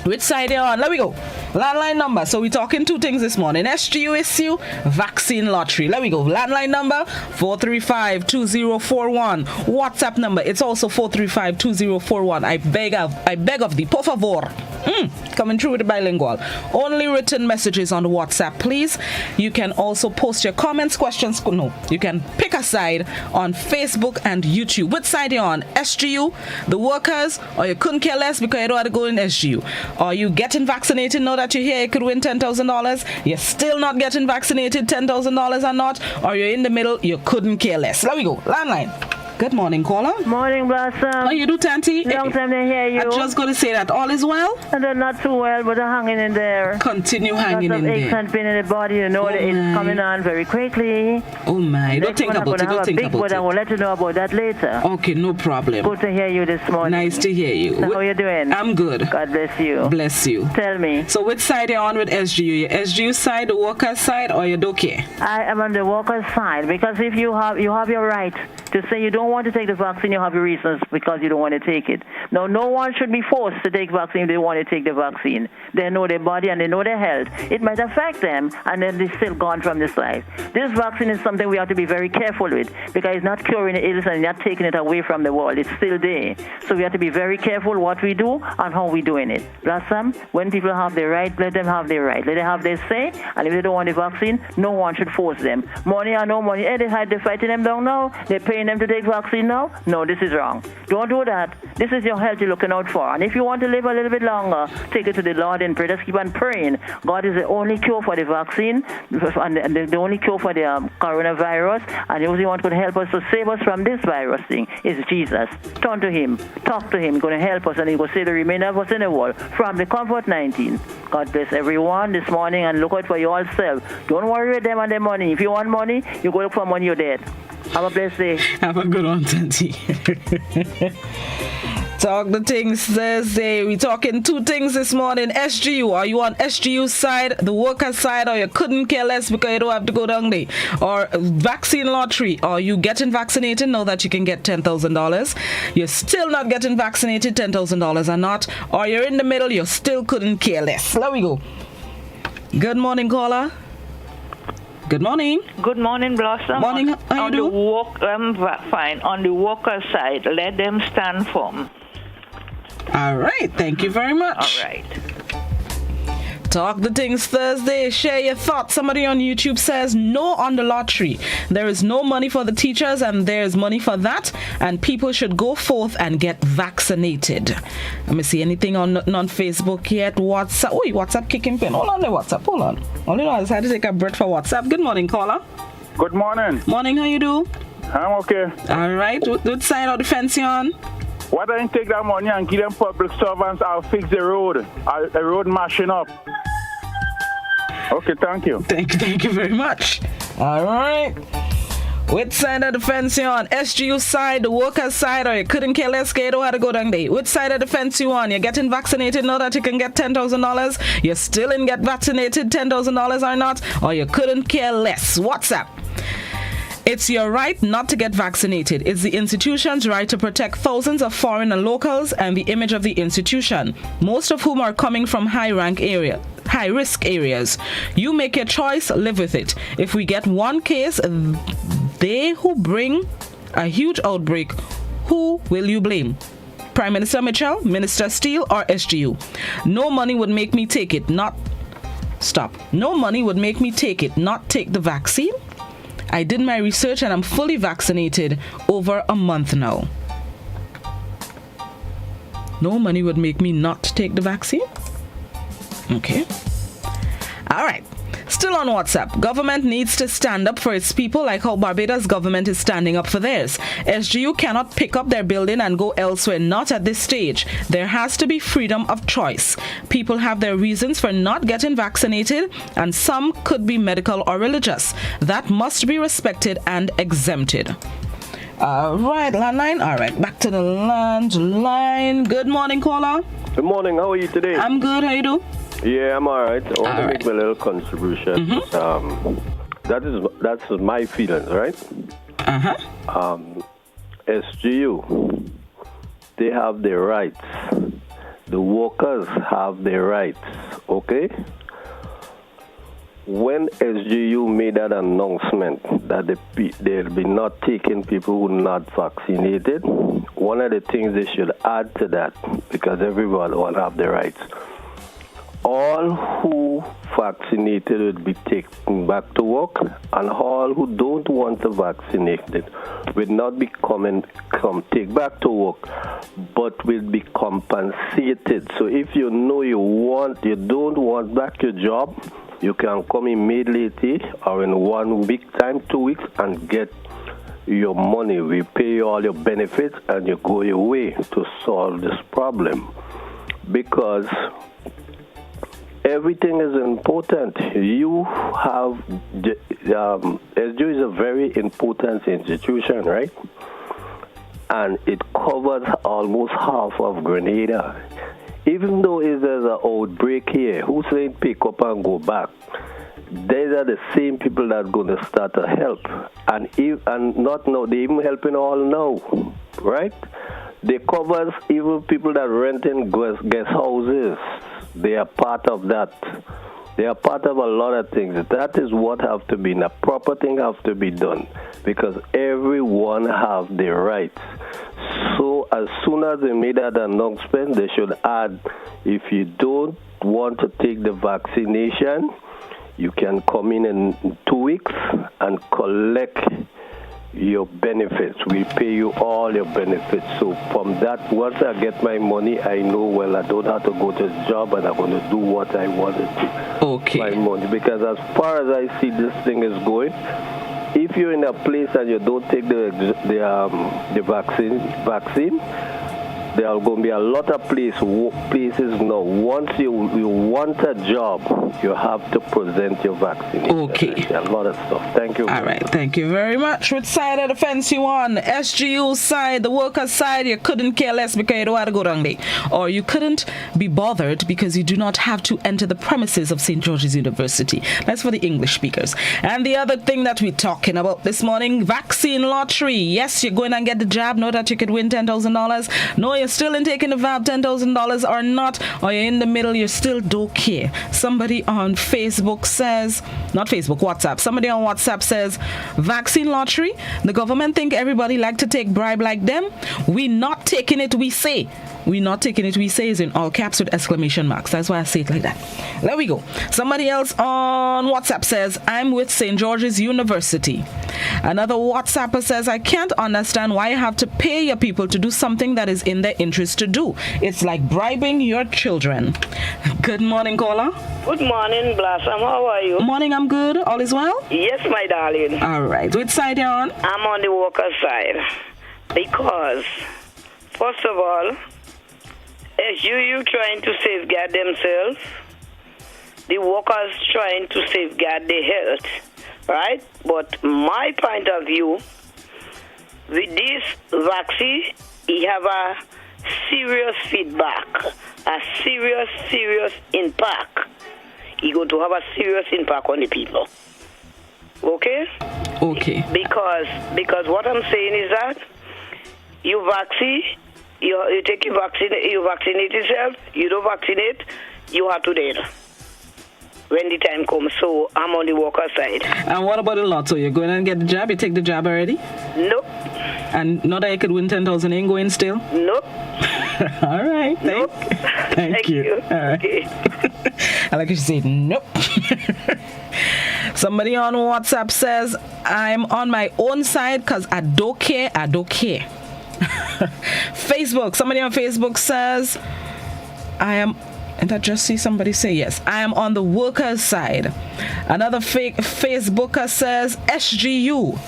Which side are you on? Let me go. Landline number. So we're talking two things this morning. SGU issue, vaccine lottery. Let me go. Landline number 435-2041. WhatsApp number. It's also 435-2041. I beg of thee, por favor. Coming through with the bilingual. Only written messages on WhatsApp, please. You can also post your comments, questions. No, you can pick a side on Facebook and YouTube. Which side are you on? SGU, the workers, or you couldn't care less because you don't want to go in SGU? Are you getting vaccinated now that you're here? You could win $10,000. You're still not getting vaccinated, $10,000 or not? Or you're in the middle, you couldn't care less. Let me go. Landline. Good morning, caller. Morning, Blossom. How you do, Tanti? Long time to hear you. I'm just going to say that all is well? Not too well, but I'm hanging in there. Continue hanging in there. Lots of aches and pain in the body. You know that it's coming on very quickly. Oh, my. Don't think about it. Don't think about it. I will let you know about that later. Okay, no problem. Good to hear you this morning. Nice to hear you. So how are you doing? I'm good. God bless you. Bless you. Tell me. So which side are you on with SGU? Your SGU side, the workers' side, or your okay? I am on the workers' side because if you have your right to say you don't want to take the vaccine, you have your reasons because you don't want to take it. Now, no one should be forced to take vaccine if they want to take the vaccine. They know their body and they know their health. It might affect them, and then they're still gone from this life. This vaccine is something we have to be very careful with because it's not curing the illness and not taking it away from the world. It's still there. So we have to be very careful what we do and how we're doing it. Blossom, when people have their right, let them have their right. Let them have their say, and if they don't want the vaccine, no one should force them. Money or no money, they're fighting them down now. They're paying praying them to take vaccine now? No, this is wrong. Don't do that. This is your health you're looking out for. And if you want to live a little bit longer, take it to the Lord in prayer. Just keep on praying. God is the only cure for the vaccine and the only cure for the coronavirus. And the only one who can help us to save us from this virus thing is Jesus. Turn to Him. Talk to Him. He's going to help us, and He's going to save the remainder of us in the world from the COVID-19. God bless everyone this morning, and look out for yourself. Don't worry with them and their money. If you want money, you go look for money, you're dead. Have a blessed day. Have a good one, Tanti. Talk the things Thursday. We're talking two things this morning. SGU. Are you on SGU's side, the workers' side, or you couldn't care less because you don't have to go down there? Or vaccine lottery. Are you getting vaccinated? Know that you can get $10,000. You're still not getting vaccinated, $10,000 or not. Or you're in the middle, you still couldn't care less. There we go. Good morning, caller. Good morning. Good morning, Blossom. Morning. How you doing? Fine. On the worker side, let them stand firm. All right. Thank you very much. All right. Talk the things Thursday. Share your thoughts. Somebody on YouTube says no on the lottery. There is no money for the teachers, and there's money for that. And people should go forth and get vaccinated. Let me see anything on Facebook yet. WhatsApp. Oh, WhatsApp kicking pin. Hold on there, WhatsApp. Hold on. Only know I decided to take a breath for WhatsApp. Good morning, caller. Good morning. Morning. How you do? I'm okay. All right. Which side of the fence you on? Why don't you take that money and give them public servants? I'll fix the road. The road mashing up. Okay, thank you. Thank you very much. All right. Which side of the fence you on? SGU side, the workers side, or you couldn't care less, you don't have to go down there. Which side of the fence you on? You're getting vaccinated, know that you can get $10,000. You still didn't get vaccinated, $10,000 or not, or you couldn't care less. What's up? It's your right not to get vaccinated. It's the institution's right to protect thousands of foreign and locals and the image of the institution, most of whom are coming from high-risk areas. You make your choice, live with it. If we get one case, they who bring a huge outbreak, who will you blame? Prime Minister Mitchell, Minister Steele, or SGU? No money would make me take it, not... Stop. No money would make me take it, not take the vaccine? I did my research and I'm fully vaccinated over a month now. No money would make me not take the vaccine? Okay. All right. Still on WhatsApp. Government needs to stand up for its people like how Barbados government is standing up for theirs. SGU cannot pick up their building and go elsewhere, not at this stage. There has to be freedom of choice. People have their reasons for not getting vaccinated, and some could be medical or religious. That must be respected and exempted. All right, landline. All right, back to the line. Good morning, caller. Good morning. How are you today? I'm good. How you do? Yeah, I'm all right. I want to make a little contribution. That's my feelings, right? SGU, they have their rights. The workers have their rights, okay? When SGU made that announcement that they'll be not taking people who are not vaccinated, one of the things they should add to that, because everyone will have their rights, all who vaccinated will be taken back to work, and all who don't want to vaccinated will not be come take back to work, but will be compensated. So if you know you don't want back your job, you can come immediately or in 1 week time, 2 weeks, and get your money. We pay you all your benefits and you go your way to solve this problem. Because everything is important. You have, SGU is a very important institution, right? And it covers almost half of Grenada. Even though there's an outbreak here, who's saying pick up and go back? These are the same people that are going to start to help. And not now, they're even helping all now, right? They cover even people that rent in guest houses. They are part of that. They are part of a lot of things. That is what have to be. The proper thing have to be done because everyone have their rights. So as soon as they made that announcement, they should add, if you don't want to take the vaccination, you can come in 2 weeks and collect your benefits. We pay you all your benefits. So from that, once I get my money, I know, well, I don't have to go to the job and I'm going to do what I wanted to. Okay. My money. Because as far as I see this thing is going, if you're in a place and you don't take the vaccine, there are going to be a lot of places now. Once you want a job, you have to present your vaccine. Okay. A lot of stuff. Thank you. All right. Thank you very much. Which side of the fence you on? SGU side, the workers' side, you couldn't care less because you don't want to go down there. Or you couldn't be bothered because you do not have to enter the premises of St. George's University. That's for the English speakers. And the other thing that we're talking about this morning, vaccine lottery. Yes, you're going and get the jab. Know that you could win $10,000. No, you're still in taking the VAB $10,000 or not, or you're in the middle, you still don't care. Somebody on Facebook says, not Facebook, WhatsApp. Somebody on WhatsApp says, vaccine lottery, the government think everybody like to take bribe like them. We not taking it, we say. We not taking it, we say is in all caps with exclamation marks. That's why I say it like that. There we go. Somebody else on WhatsApp says, I'm with St. George's University. Another WhatsApper says, I can't understand why you have to pay your people to do something that is in their interest to do. It's like bribing your children. Good morning, caller. Good morning, Blossom. How are you? Morning, I'm good. All is well? Yes, my darling. All right. Which side are you on? I'm on the worker side. Because, first of all, as you trying to safeguard themselves, the workers trying to safeguard their health, right? But my point of view, with this vaccine, you have a serious feedback, a serious impact. You're going to have a serious impact on the people. Okay? Okay. Because what I'm saying is that you take your vaccine, you vaccinate yourself, you don't vaccinate, you have to dead when the time comes. So I'm on the worker side. And what about the lotto? You're going and get the job? You take the job already? Nope. And not that you could win 10,000, ain't going still? Nope. All right. Thank you. All right. Okay. I like how she said nope. Somebody on WhatsApp says, I'm on my own side because I don't care. Facebook. Somebody on Facebook says, and I just see somebody say yes, I am on the workers' side. Another fake Facebooker says SGU.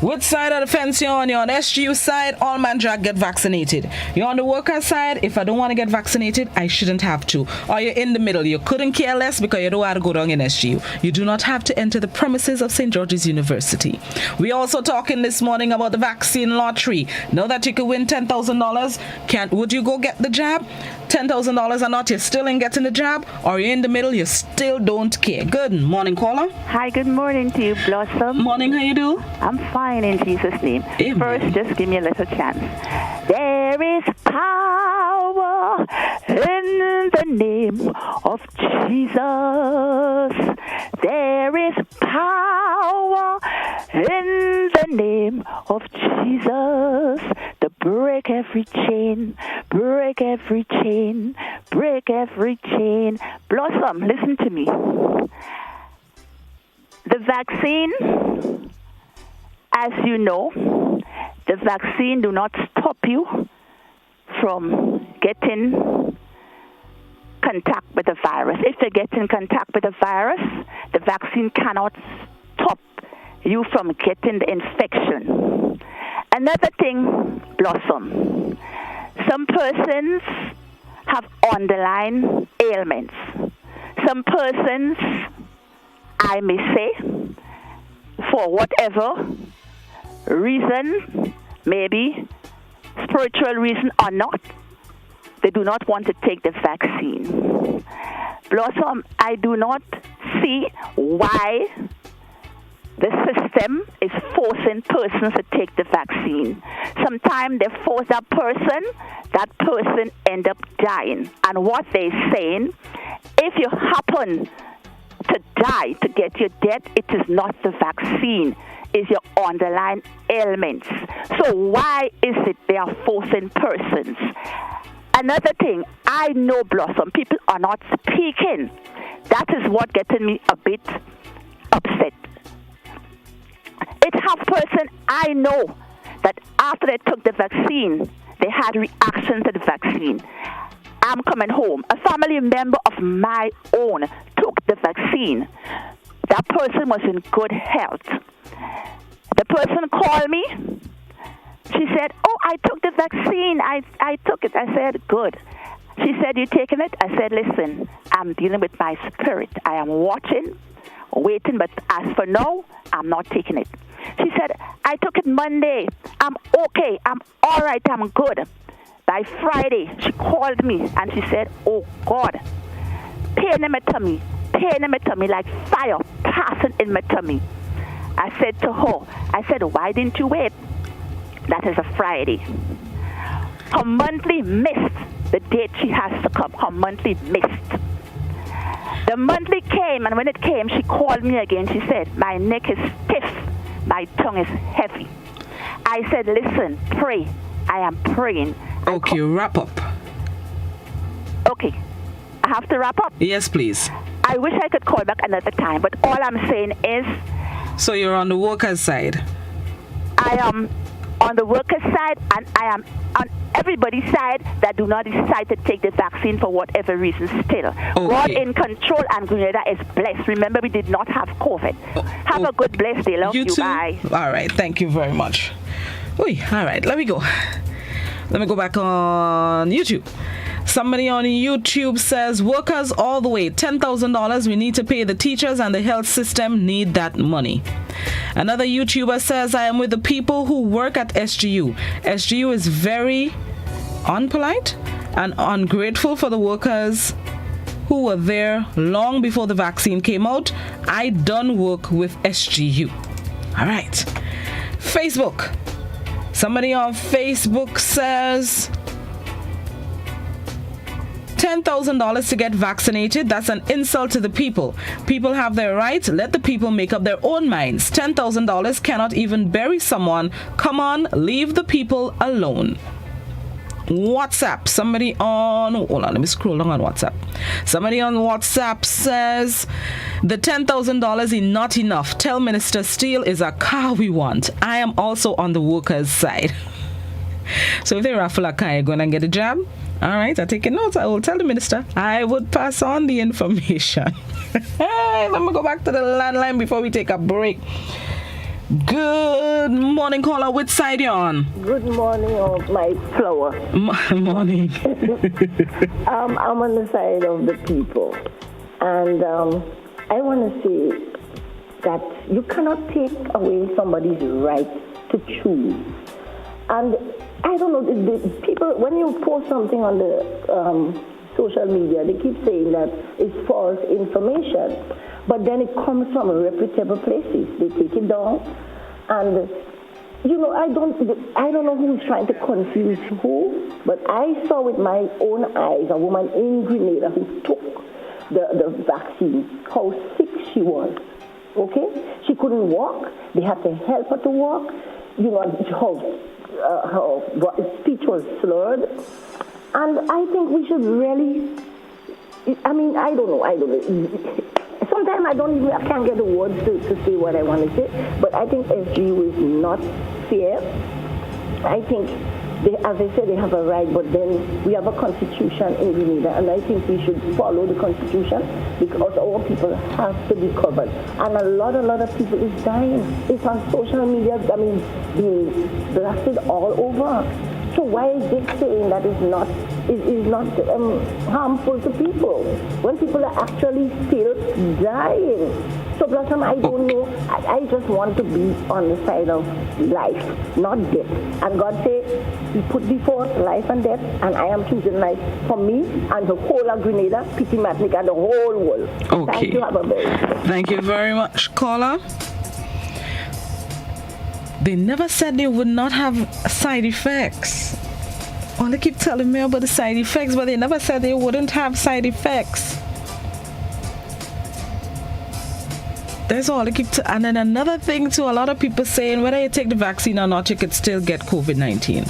Which side of the fence you're on? You're on SGU side, all man drag get vaccinated. You're on the worker side, if I don't want to get vaccinated, I shouldn't have to. Or you're in the middle, you couldn't care less because you don't want to go down in SGU. You do not have to enter the premises of St. George's University. We're also talking this morning about the vaccine lottery. Know that you could win $10,000. Would you go get the jab? $10,000 or not, you're still in getting the jab, or you're in the middle, you still don't care. Good morning, caller. Hi, good morning to you, Blossom. Morning, how you do? I'm fine in Jesus' name. Amen. First, just give me a little chance. There is power in the name of Jesus. There is power in the name of Jesus to break every chain, break every chain, break every chain. Blossom, listen to me. The vaccine, as you know, the vaccine do not stop you from getting contact with the virus. If you get in contact with the virus, the vaccine cannot stop you from getting the infection. Another thing, Blossom, some persons have underlying ailments. Some persons, I may say, for whatever reason, maybe spiritual reason or not, they do not want to take the vaccine. Blossom, I do not see why the system is forcing persons to take the vaccine. Sometimes they force that person end up dying. And what they're saying, if you happen to die, to get your death, it is not the vaccine, it's your underlying ailments. So why is it they are forcing persons? Another thing, I know, Blossom, people are not speaking. That is what getting me a bit upset. It's have person I know that after they took the vaccine, they had reaction to the vaccine. I'm coming home. A family member of my own took the vaccine. That person was in good health. The person called me. She said, oh, I took the vaccine. I took it. I said, good. She said, you taking it? I said, listen, I'm dealing with my spirit. I am watching, waiting, but as for now, I'm not taking it. She said, I took it Monday. I'm okay. I'm all right. I'm good. By Friday, she called me and she said, oh, God, pain in my tummy like fire passing in my tummy. I said to her, I said, why didn't you wait? That is a Friday. Her monthly missed the date she has to come. Her monthly missed. The monthly came, and when it came, she called me again. She said, my neck is stiff. My tongue is heavy. I said, listen, pray. I am praying. Okay, wrap up. Okay. I have to wrap up? Yes, please. I wish I could call back another time, but all I'm saying is... So you're on the workers' side? I am on the workers' side, and I am on everybody's side that do not decide to take the vaccine for whatever reason still. Okay. God in control, and Grenada is blessed. Remember, we did not have COVID. Have a good, blessed day. Love you. Too. Bye. All right. Thank you very much. All right. Let me go. Let me go back on YouTube. Somebody on YouTube says, workers all the way, $10,000 we need to pay. The teachers and the health system need that money. Another YouTuber says, I am with the people who work at SGU. SGU is very unpolite and ungrateful for the workers who were there long before the vaccine came out. I done work with SGU. All right. Facebook. Somebody on Facebook says, $10,000 to get vaccinated. That's an insult to the people. People have their rights. Let the people make up their own minds. $10,000 cannot even bury someone. Come on, leave the people alone. WhatsApp. Somebody on... Hold on, let me scroll down on WhatsApp. Somebody on WhatsApp says, the $10,000 is not enough. Tell Minister Steele is a car we want. I am also on the workers' side. So if they raffle a car, you're going to get a job? All right, I take a note. I will tell the minister. I would pass on the information. Let me go back to the landline before we take a break. Good morning, caller. Which side you on? Good morning, my flower. Morning. I'm on the side of the people. And I want to say that you cannot take away somebody's right to choose. And I don't know, the people, when you post something on the social media, they keep saying that it's false information. But then it comes from reputable places. They take it down. And, you know, I don't know who's trying to confuse who, but I saw with my own eyes a woman in Grenada who took the vaccine, how sick she was. Okay? She couldn't walk. They had to help her to walk. You know, her speech was slurred. And I think we should really, I mean, I don't know. Sometimes I can't get the words to say what I want to say, but I think SGU is not fair. I think, as I said, they have a right, but then we have a constitution in Grenada, and I think we should follow the constitution because our people have to be covered. And a lot of people is dying. It's on social media, I mean, being blasted all over. So why is this saying that is not harmful to people when people are actually still dying? So Blossom, I don't know. I just want to be on the side of life, not death. And God said, He put before us life and death, and I am choosing life for me and the whole of Grenada, Pity Matnik, and the whole world. Okay. Thank you. Have a very good day. Thank you very much, caller. They never said they would not have side effects. Well, they keep telling me about the side effects, but they never said they wouldn't have side effects. That's all they keep. And then another thing too, a lot of people saying whether you take the vaccine or not, you could still get COVID-19.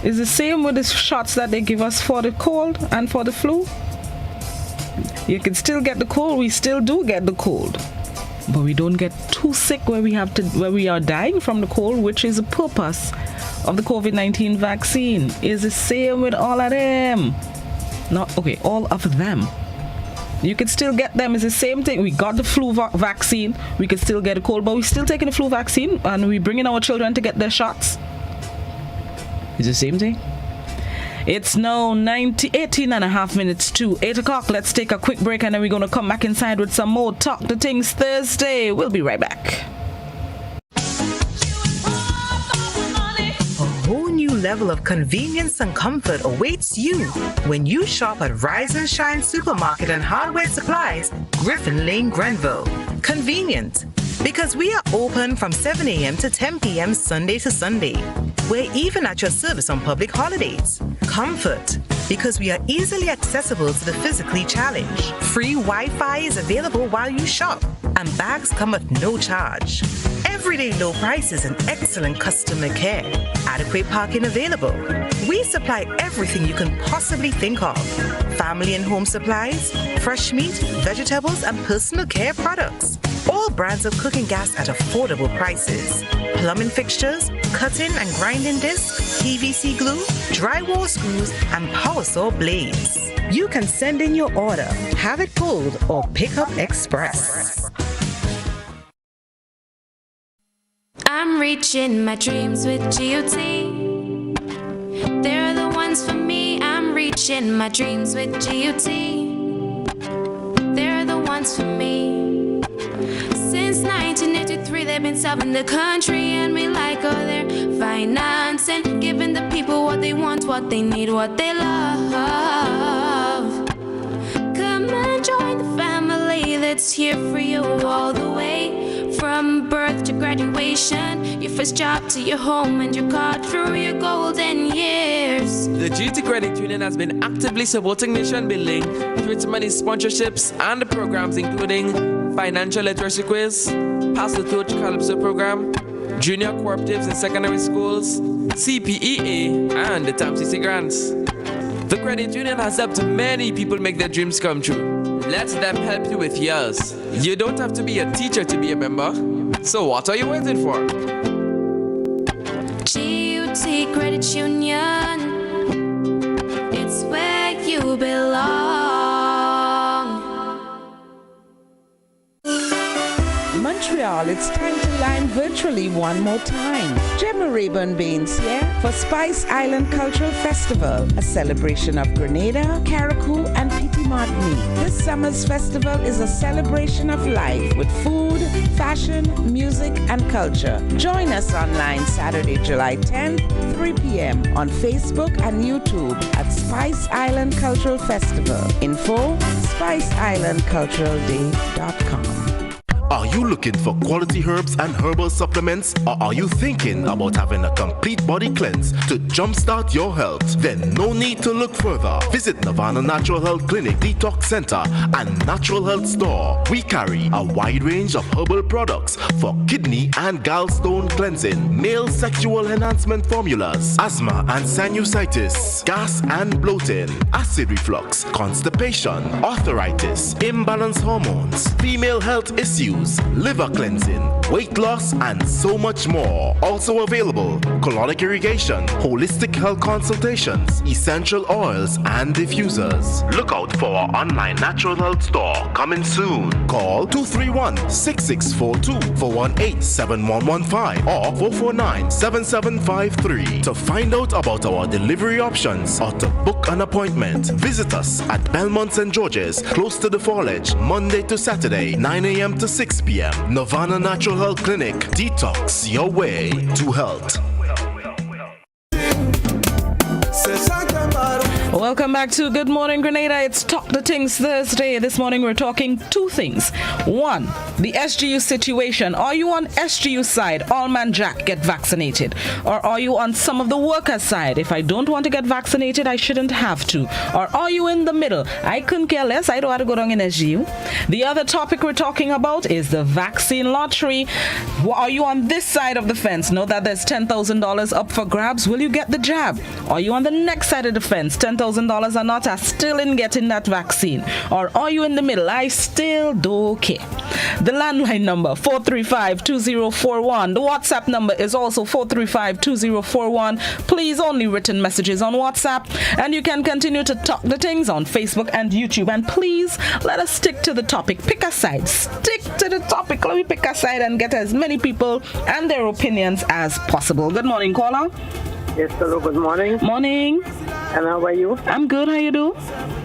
It's the same with the shots that they give us for the cold and for the flu. You can still get the cold. We still do get the cold. but we don't get too sick where we are dying from the cold, which is the purpose of the COVID-19 vaccine. Is the same with all of them. All of them. You can still get them. It's the same thing. We got the flu vaccine. We can still get a cold, but we're still taking the flu vaccine and we're bringing our children to get their shots. It's the same thing. It's now 18 and a half minutes to 8 o'clock. Let's take a quick break and then we're going to come back inside with some more Talk the Things Thursday. We'll be right back. A whole new level of convenience and comfort awaits you when you shop at Rise and Shine Supermarket and Hardware Supplies, Griffin Lane, Grenville. Convenient, because we are open from 7 a.m. to 10 p.m. Sunday to Sunday. We're even at your service on public holidays. Comfort, because we are easily accessible to the physically challenged. Free Wi-Fi is available while you shop, and bags come at no charge. Everyday low prices and excellent customer care. Adequate parking available. We supply everything you can possibly think of. Family and home supplies, fresh meat, vegetables, and personal care products. All brands of cooking gas at affordable prices. Plumbing fixtures, cutting and grinding discs, PVC glue, drywall screws, and power saw blades. You can send in your order, have it pulled, or pick up express. I'm reaching my dreams with GOT. They're the ones for me. I'm reaching my dreams with GOT. They're the ones for me. Since 1983, they've been serving the country, and we like all their financing, giving the people what they want, what they need, what they love. Come and join the family that's here for you all the way. From birth to graduation, your first job to your home, and your car through your golden years. The GT Credit Union has been actively supporting nation building through its many sponsorships and programs, including Financial Literacy Quiz, Pass the Torch Calypso Program, Junior Cooperatives in Secondary Schools, CPEA, and the TAMCC Grants. The Credit Union has helped many people make their dreams come true. Let them help you with yours. You don't have to be a teacher to be a member. So what are you waiting for? GUT Credit Union, it's where you belong. Montreal, it's time to line virtually one more time. Gemma Rayburn Baines here for Spice Island Cultural Festival, a celebration of Grenada, Carriacou, and Petit Martinique. This summer's festival is a celebration of life with food, fashion, music, and culture. Join us online Saturday, July 10th, 3 p.m. on Facebook and YouTube at Spice Island Cultural Festival. Info, spiceislandculturalday.com. Are you looking for quality herbs and herbal supplements, or are you thinking about having a complete body cleanse to jumpstart your health? Then no need to look further. Visit Nirvana Natural Health Clinic, Detox Center, and Natural Health Store. We carry a wide range of herbal products for kidney and gallstone cleansing, male sexual enhancement formulas, asthma and sinusitis, gas and bloating, acid reflux, constipation, arthritis, imbalanced hormones, female health issues, liver cleansing, weight loss, and so much more. Also available, colonic irrigation, holistic health consultations, essential oils, and diffusers. Look out for our online natural health store coming soon. Call 231-6642 418-7115 or 449-7753 to find out about our delivery options or to book an appointment. Visit us at Belmont St. George's, close to the Fallage, Monday to Saturday, 9 a.m. to 6 p.m. Nirvana Natural Health Clinic. Detox your way to health. Welcome back to Good Morning Grenada. It's Talk the Things Thursday. This morning we're talking two things. One, the SGU situation. Are you on SGU side? All man Jack, get vaccinated. Or are you on some of the workers' side? If I don't want to get vaccinated, I shouldn't have to. Or are you in the middle? I couldn't care less. I don't want to go down in SGU. The other topic we're talking about is the vaccine lottery. Are you on this side of the fence? Know that there's $10,000 up for grabs. Will you get the jab? Are you on the next side of the fence? $10,000 $10,000 or not are still in getting that vaccine? Or are you in the middle? I still don't care. The landline number 435-2041. The WhatsApp number is also 435-2041. Please only written messages on WhatsApp, and you can continue to talk the things on Facebook and YouTube. And please let us stick to the topic. Pick a side. Stick to the topic. Let me pick a side and get as many people and their opinions as possible. Good morning, caller. Yes, hello, good morning. Morning. And how are you? I'm good. How you do?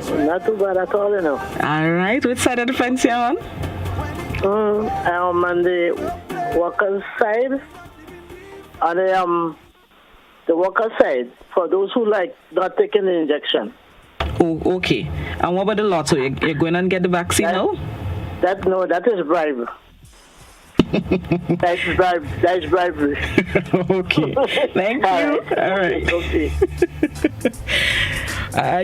Not too bad at all, you know. All right. Which side of the fence you're on? I'm on the workers' side. On the workers' side, for those who like not taking the injection. Oh, okay. And what about the lotto? You're going and get the vaccine now? That is bribe. That's bribery. Okay. Thank you. All right. Okay.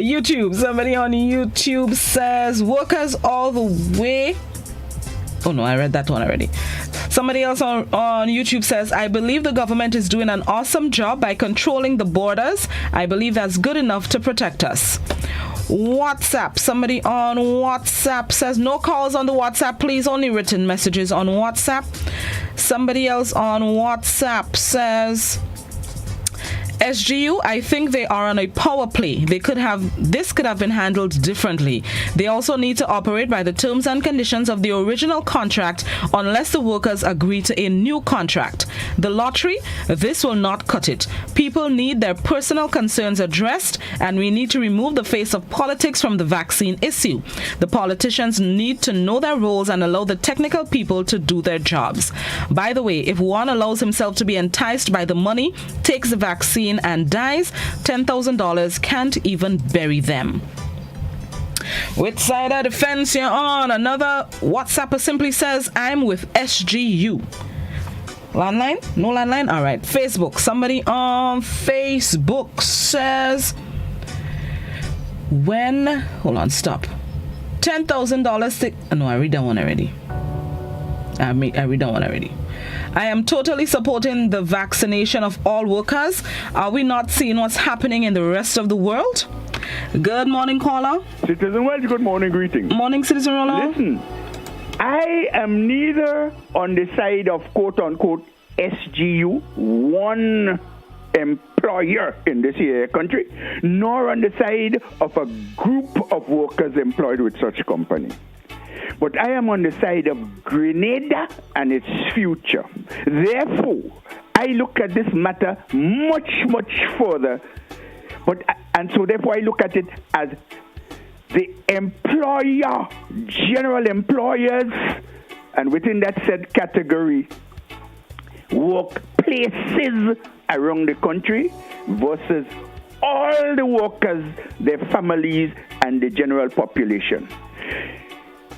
YouTube. Somebody on YouTube says workers all the way. Oh no, I read that one already. Somebody else on YouTube says, I believe the government is doing an awesome job by controlling the borders. I believe that's good enough to protect us. WhatsApp. Somebody on WhatsApp says, no calls on the WhatsApp, please, only written messages on WhatsApp. Somebody else on WhatsApp says, SGU, I think they are on a power play. This could have been handled differently. They also need to operate by the terms and conditions of the original contract unless the workers agree to a new contract. The lottery, this will not cut it. People need their personal concerns addressed, and we need to remove the face of politics from the vaccine issue. The politicians need to know their roles and allow the technical people to do their jobs. By the way, if one allows himself to be enticed by the money, takes the vaccine and dies, $10,000 can't even bury them. Which side of the fence you're on? Another WhatsApper simply says, I'm with SGU. Landline? No landline? All right. Facebook. Somebody on Facebook says, hold on, stop. $10,000. No, I read that one already. I read that one already. I am totally supporting the vaccination of all workers. Are we not seeing what's happening in the rest of the world? Good morning, caller. Citizen Welch, good morning, greetings. Morning, Citizen Roller. Listen, I am neither on the side of quote-unquote SGU, one employer in this here country, nor on the side of a group of workers employed with such company. But I am on the side of Grenada and its future. Therefore, I look at this matter much, much further. So therefore I look at it as the employer, general employers, and within that said category, workplaces around the country versus all the workers, their families, and the general population.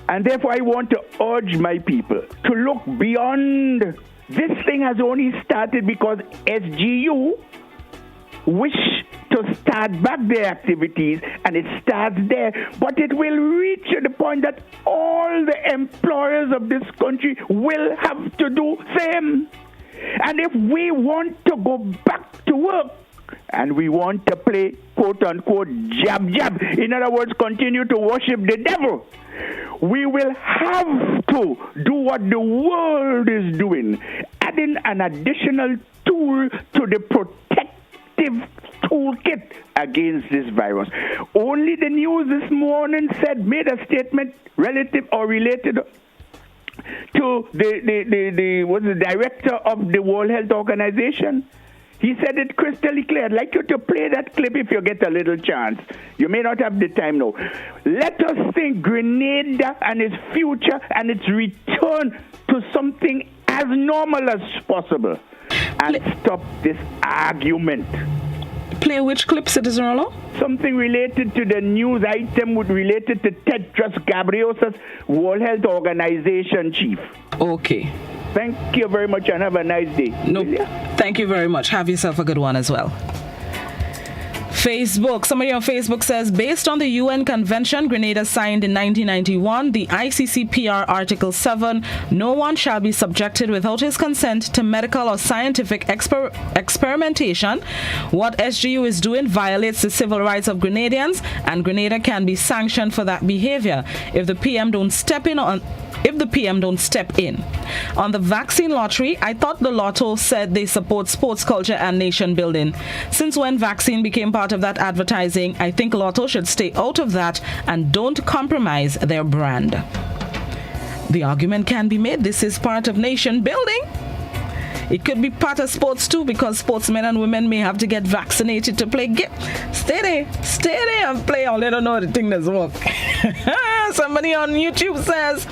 And therefore, I want to urge my people to look beyond. This thing has only started because SGU wish to start back their activities, and it starts there. But it will reach the point that all the employers of this country will have to do same. And if we want to go back to work, and we want to play quote-unquote jab, in other words, continue to worship the devil, we will have to do what the world is doing, adding an additional tool to the protective toolkit against this virus. Only the news this morning made a statement related to the director of the World Health Organization. He said it crystal clear. I'd like you to play that clip if you get a little chance. You may not have the time now. Let us think Grenada and its future and its return to something as normal as possible. And stop this argument. Play which clip, Citizen Rollo? Something related to the news item related to Tedros Ghebreyesus, World Health Organization chief. Okay. Thank you very much and have a nice day. No, thank you very much. Have yourself a good one as well. Facebook. Somebody on Facebook says, based on the UN Convention Grenada signed in 1991, the ICCPR Article 7, no one shall be subjected without his consent to medical or scientific experimentation. What SGU is doing violates the civil rights of Grenadians, and Grenada can be sanctioned for that behavior if the PM don't step in. On the vaccine lottery, I thought the lotto said they support sports culture and nation building. Since when vaccine became part of that advertising, I think lotto should stay out of that and don't compromise their brand. The argument can be made this is part of nation building. It could be part of sports too, because sportsmen and women may have to get vaccinated to play game. Stay there and play. I'll let her know the thing doesn't work. Somebody on YouTube says,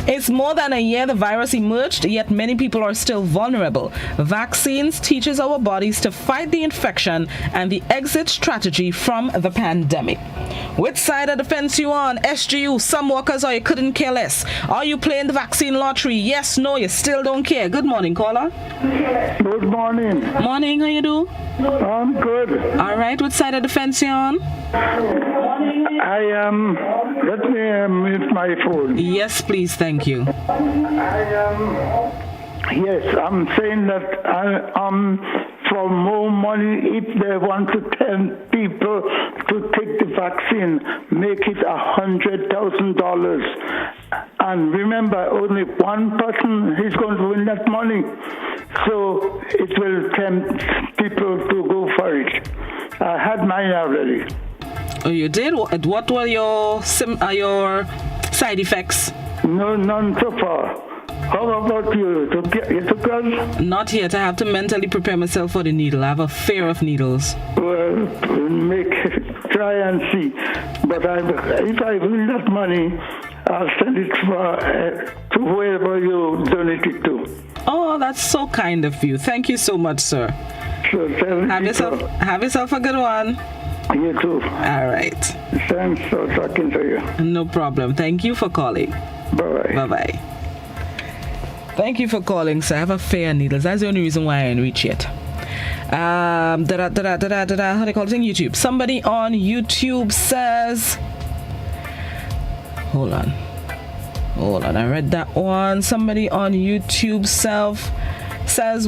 it's more than a year the virus emerged, yet many people are still vulnerable. Vaccines teaches our bodies to fight the infection and the exit strategy from the pandemic. Which side of the fence you on? SGU, some workers, or you couldn't care less? Are you playing the vaccine lottery? Yes, no, you still don't care. Good morning, caller. Good morning. Morning, how you do? I'm good. All right, which side of the fence you on? I am. Let me mute my phone. Yes, please, thank you. Yes, I'm saying that for more money, if they want to tell people to take the vaccine, make it $100,000. And remember, only one person is going to win that money. So it will tempt people to go for it. I had mine already. Oh, you did? What were your side effects? No, none so far. How about you? You took us? Not yet. I have to mentally prepare myself for the needle. I have a fear of needles. Well, try and see. But if I win that money, I'll send it to whoever you donate it to. Oh, that's so kind of you. Thank you so much, sir. Sure. Have yourself a good one. You too. All right. Thanks for talking to you. No problem. Thank you for calling. Bye-bye. Bye-bye. Thank you for calling, sir. I have a fear of needles. That's the only reason why I didn't reach yet. How do they call it in YouTube? Somebody on YouTube says... Hold on. I read that one. Somebody on YouTube says,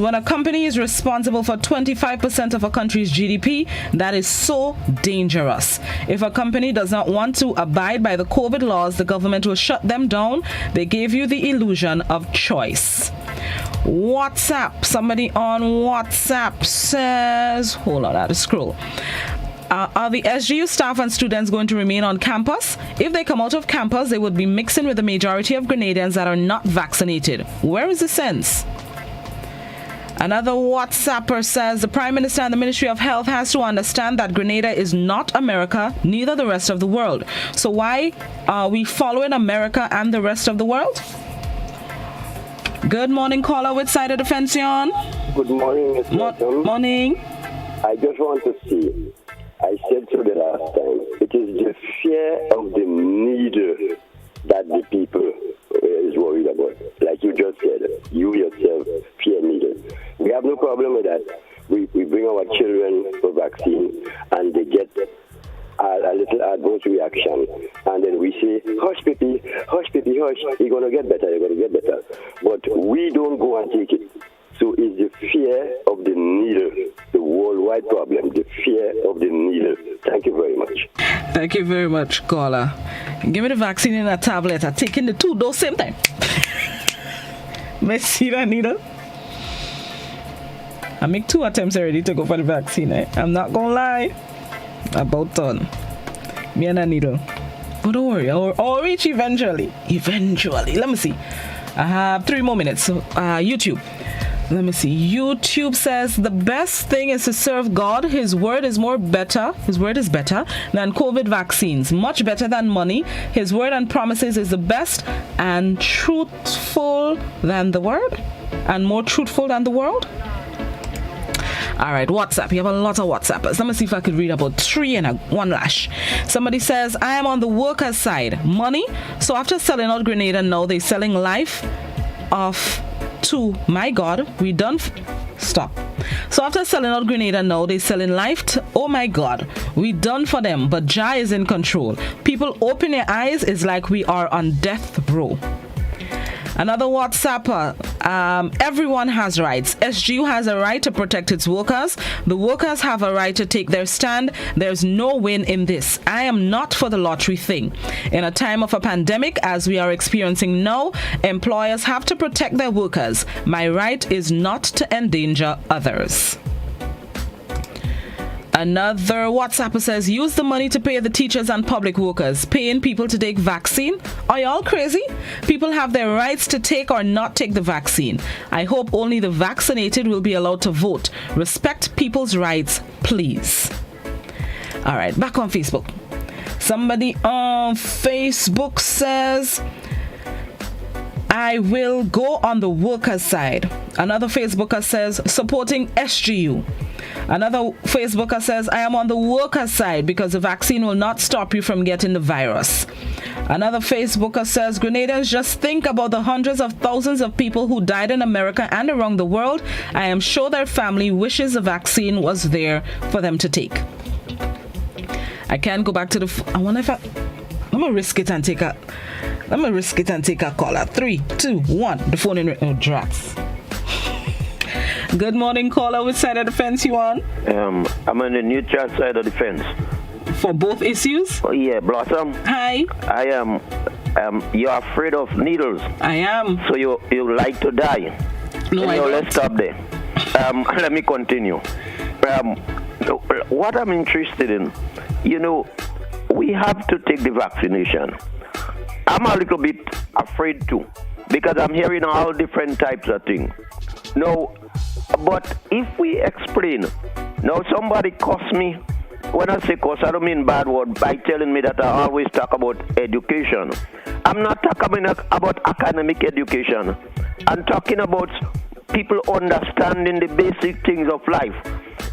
when a company is responsible for 25% of a country's GDP, that is so dangerous. If a company does not want to abide by the COVID laws, the government will shut them down. They gave you the illusion of choice. WhatsApp. Somebody on WhatsApp says, hold on, I have to scroll. Are the SGU staff and students going to remain on campus? If they come out of campus, they would be mixing with the majority of Grenadians that are not vaccinated. Where is the sense? Another WhatsApper says the Prime Minister and the Ministry of Health has to understand that Grenada is not America, neither the rest of the world. So why are we following America and the rest of the world? Good morning, caller. Which side of the fence you on? Good morning, Ms. Morning. I just want to see. I said so the last time. It is the fear of the needle that the people is worried about. Like you just said, you yourself fear needle. We have no problem with that. We bring our children for vaccine and they get a little adverse reaction. And then we say, hush, baby, hush, you're going to get better. But we don't go and take it. So it's the fear of the needle, the worldwide problem, the fear of the needle. Thank you very much. Thank you very much, caller. Give me the vaccine in a tablet. I'm taking the two dose same time. May see that needle? I make 2 attempts already to go for the vaccine. I'm not going to lie. About done. Me and a needle. But don't worry, I'll reach eventually. Let me see. I have 3 more minutes. YouTube. Let me see. YouTube says the best thing is to serve God. His word is better than COVID vaccines. Much better than money. His word and promises is the best and truthful than the word. And more truthful than the world. All right, WhatsApp. You have a lot of WhatsAppers. Let me see if I could read about 3 and 1 lash. Somebody says, I am on the workers' side. Money. So after selling out Grenada, now they're selling life off to my God. We done. Stop. So after selling out Grenada now, they selling life. Oh my God, we done for them, but Jah is in control. People open their eyes, it's like we are on death row. Another WhatsApper, everyone has rights. SGU has a right to protect its workers. The workers have a right to take their stand. There's no win in this. I am not for the lottery thing. In a time of a pandemic, as we are experiencing now, employers have to protect their workers. My right is not to endanger others. Another WhatsApper says, use the money to pay the teachers and public workers. Paying people to take vaccine? Are y'all crazy? People have their rights to take or not take the vaccine. I hope only the vaccinated will be allowed to vote. Respect people's rights, please. All right, back on Facebook. Somebody on Facebook says, I will go on the workers' side. Another Facebooker says, supporting SGU. Another Facebooker says, I am on the workers' side because the vaccine will not stop you from getting the virus. Another Facebooker says, Grenadians, just think about the hundreds of thousands of people who died in America and around the world. I am sure their family wishes the vaccine was there for them to take. I can't go back to the... I wonder if I'm going to risk it and take a... I'm going to risk it and take a caller. 3, 2, 1. The phone in... Oh, drats. Good morning, caller. Which side of the fence you on? I'm on the neutral side of the fence. For both issues? Oh, yeah, Blossom. Hi. I am. You're afraid of needles. I am. So you like to die. No, I don't. Let's stop there. Let me continue. What I'm interested in, we have to take the vaccination. I'm a little bit afraid too, because I'm hearing all different types of things. No, but if we explain, now somebody cost me, when I say cost, I don't mean bad word, by telling me that I always talk about education. I'm not talking about academic education. I'm talking about people understanding the basic things of life.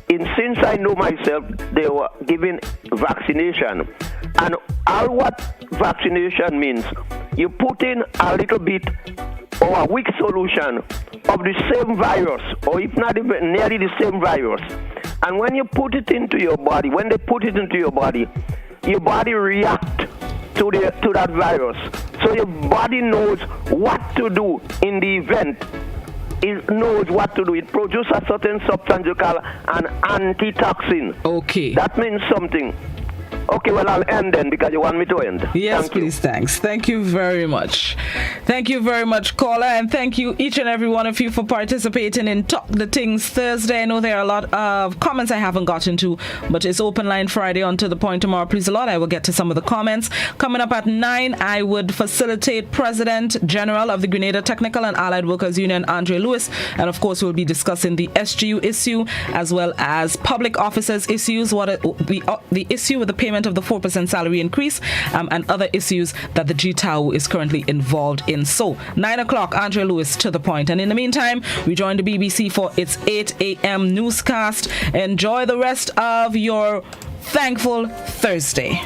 And since I know myself, they were giving vaccination. And all what vaccination means, you put in a little bit or a weak solution of the same virus, or if not even nearly the same virus. And when you put it into your body, when they put it into your body reacts to that virus. So your body knows what to do in the event. It knows what to do. It produces a certain substance called an antitoxin. Okay. That means something. Okay, well, I'll end then because you want me to end. Yes, please, thanks. Thank you very much. Thank you very much, caller, and thank you each and every one of you for participating in Talk the Things Thursday. I know there are a lot of comments I haven't gotten to, but it's Open Line Friday on To The Point tomorrow. Please a lot. I will get to some of the comments. Coming up at 9, I would facilitate President General of the Grenada Technical and Allied Workers Union, Andre Lewis, and of course we'll be discussing the SGU issue as well as public officers issues, the issue with the payment of the 4% salary increase, and other issues that the GTAU is currently involved in. So 9 o'clock, Andre Lewis, To The Point. And in the meantime, we join the BBC for its 8 a.m. newscast. Enjoy the rest of your thankful Thursday.